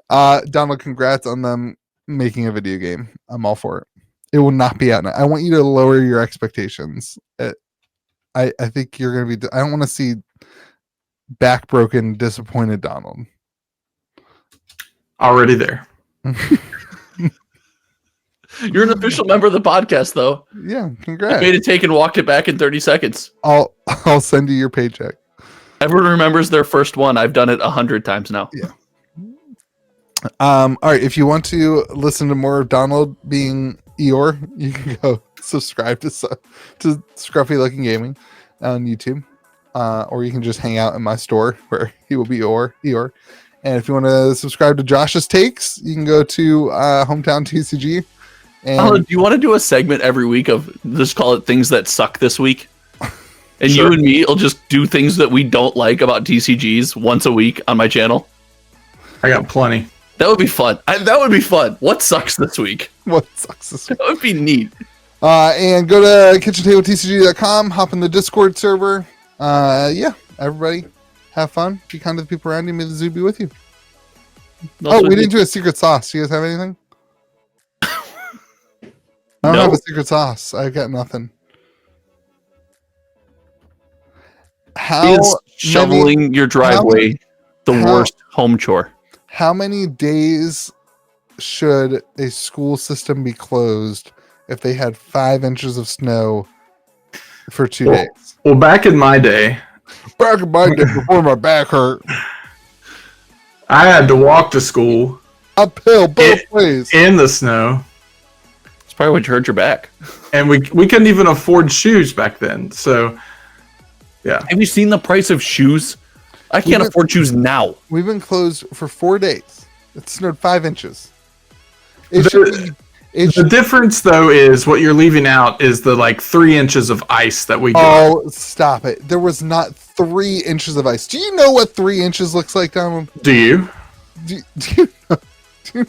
Donald, congrats on them making a video game. I'm all for it. It will not be out now. I want you to lower your expectations. I think you're going to be... I don't want to see backbroken, disappointed Donald. Already there. You're an official member of the podcast, though. Yeah, congrats. I made it take and walked it back in 30 seconds. I'll send you your paycheck. Everyone remembers their first one. I've done it 100 times now. Yeah. All right. If you want to listen to more of Donald being Eeyore, you can go subscribe to Scruffy Looking Gaming on YouTube, or you can just hang out in my store where he will be Eeyore. And if you want to subscribe to Josh's takes, you can go to Hometown TCG. And do you want to do a segment every week of just call it things that suck this week? And Sure. You and me will just do things that we don't like about TCGs once a week on my channel. I got plenty. That would be fun. That would be fun. What sucks this week? what sucks this week? That would be neat. And go to KitchenTableTCG.com, hop in the Discord server. Yeah, everybody have fun. Be kind to the people around you. May the zoo be with you. We didn't do a secret sauce. Do you guys have anything? I don't have a secret sauce. I've got nothing. Is shoveling your driveway the worst home chore? How many days should a school system be closed if they had 5 inches of snow for 2 Well- days. Well, back in my day, Back in my day before my back hurt. I had to walk to school Uphill both ways. in the snow, It's probably what hurt your back. and we couldn't even afford shoes back then. So, yeah. Have you seen the price of shoes? I can't afford shoes now. We've been closed for 4 days. It snowed 5 inches. It should be, The difference, though, is what you're leaving out is the like 3 inches of ice that we got. oh, stop it. There was not 3 inches of ice. Do you know what 3 inches looks like, Donald? Do you? Do you know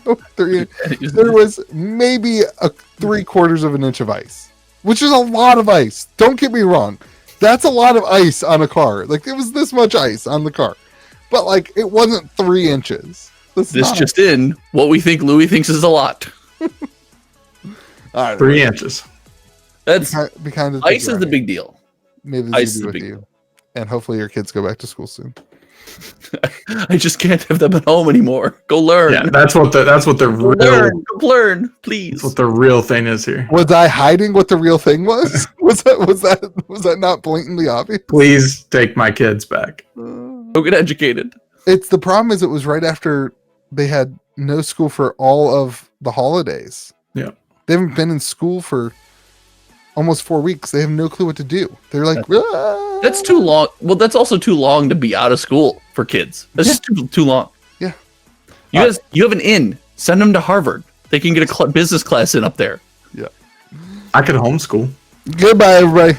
what 3 inches? There was maybe a 3/4 of an inch of ice, which is a lot of ice. Don't get me wrong. That's a lot of ice on a car. Like, it was this much ice on the car. But, like, it wasn't 3 inches. This just in, what we think Louis thinks is a lot. All right, 3 inches. That's be kind of ice is the big deal. Maybe this ice is is with big. you. And hopefully your kids go back to school soon. I just can't have them at home anymore. Go learn. Yeah, that's what the Go learn. Go learn, please. that's what the real thing is here. Was I hiding what the real thing was? Was that not blatantly obvious? Please take my kids back. Go get educated. It's the problem is it was right after they had no school for all of the holidays. Yeah. They haven't been in school for almost 4 weeks. They have no clue what to do. They're like, "Ah." That's too long. Well, that's also too long to be out of school for kids. That's just too long. Yeah. You have an in. Send them to Harvard. They can get a business class in up there. I could homeschool. Goodbye, everybody.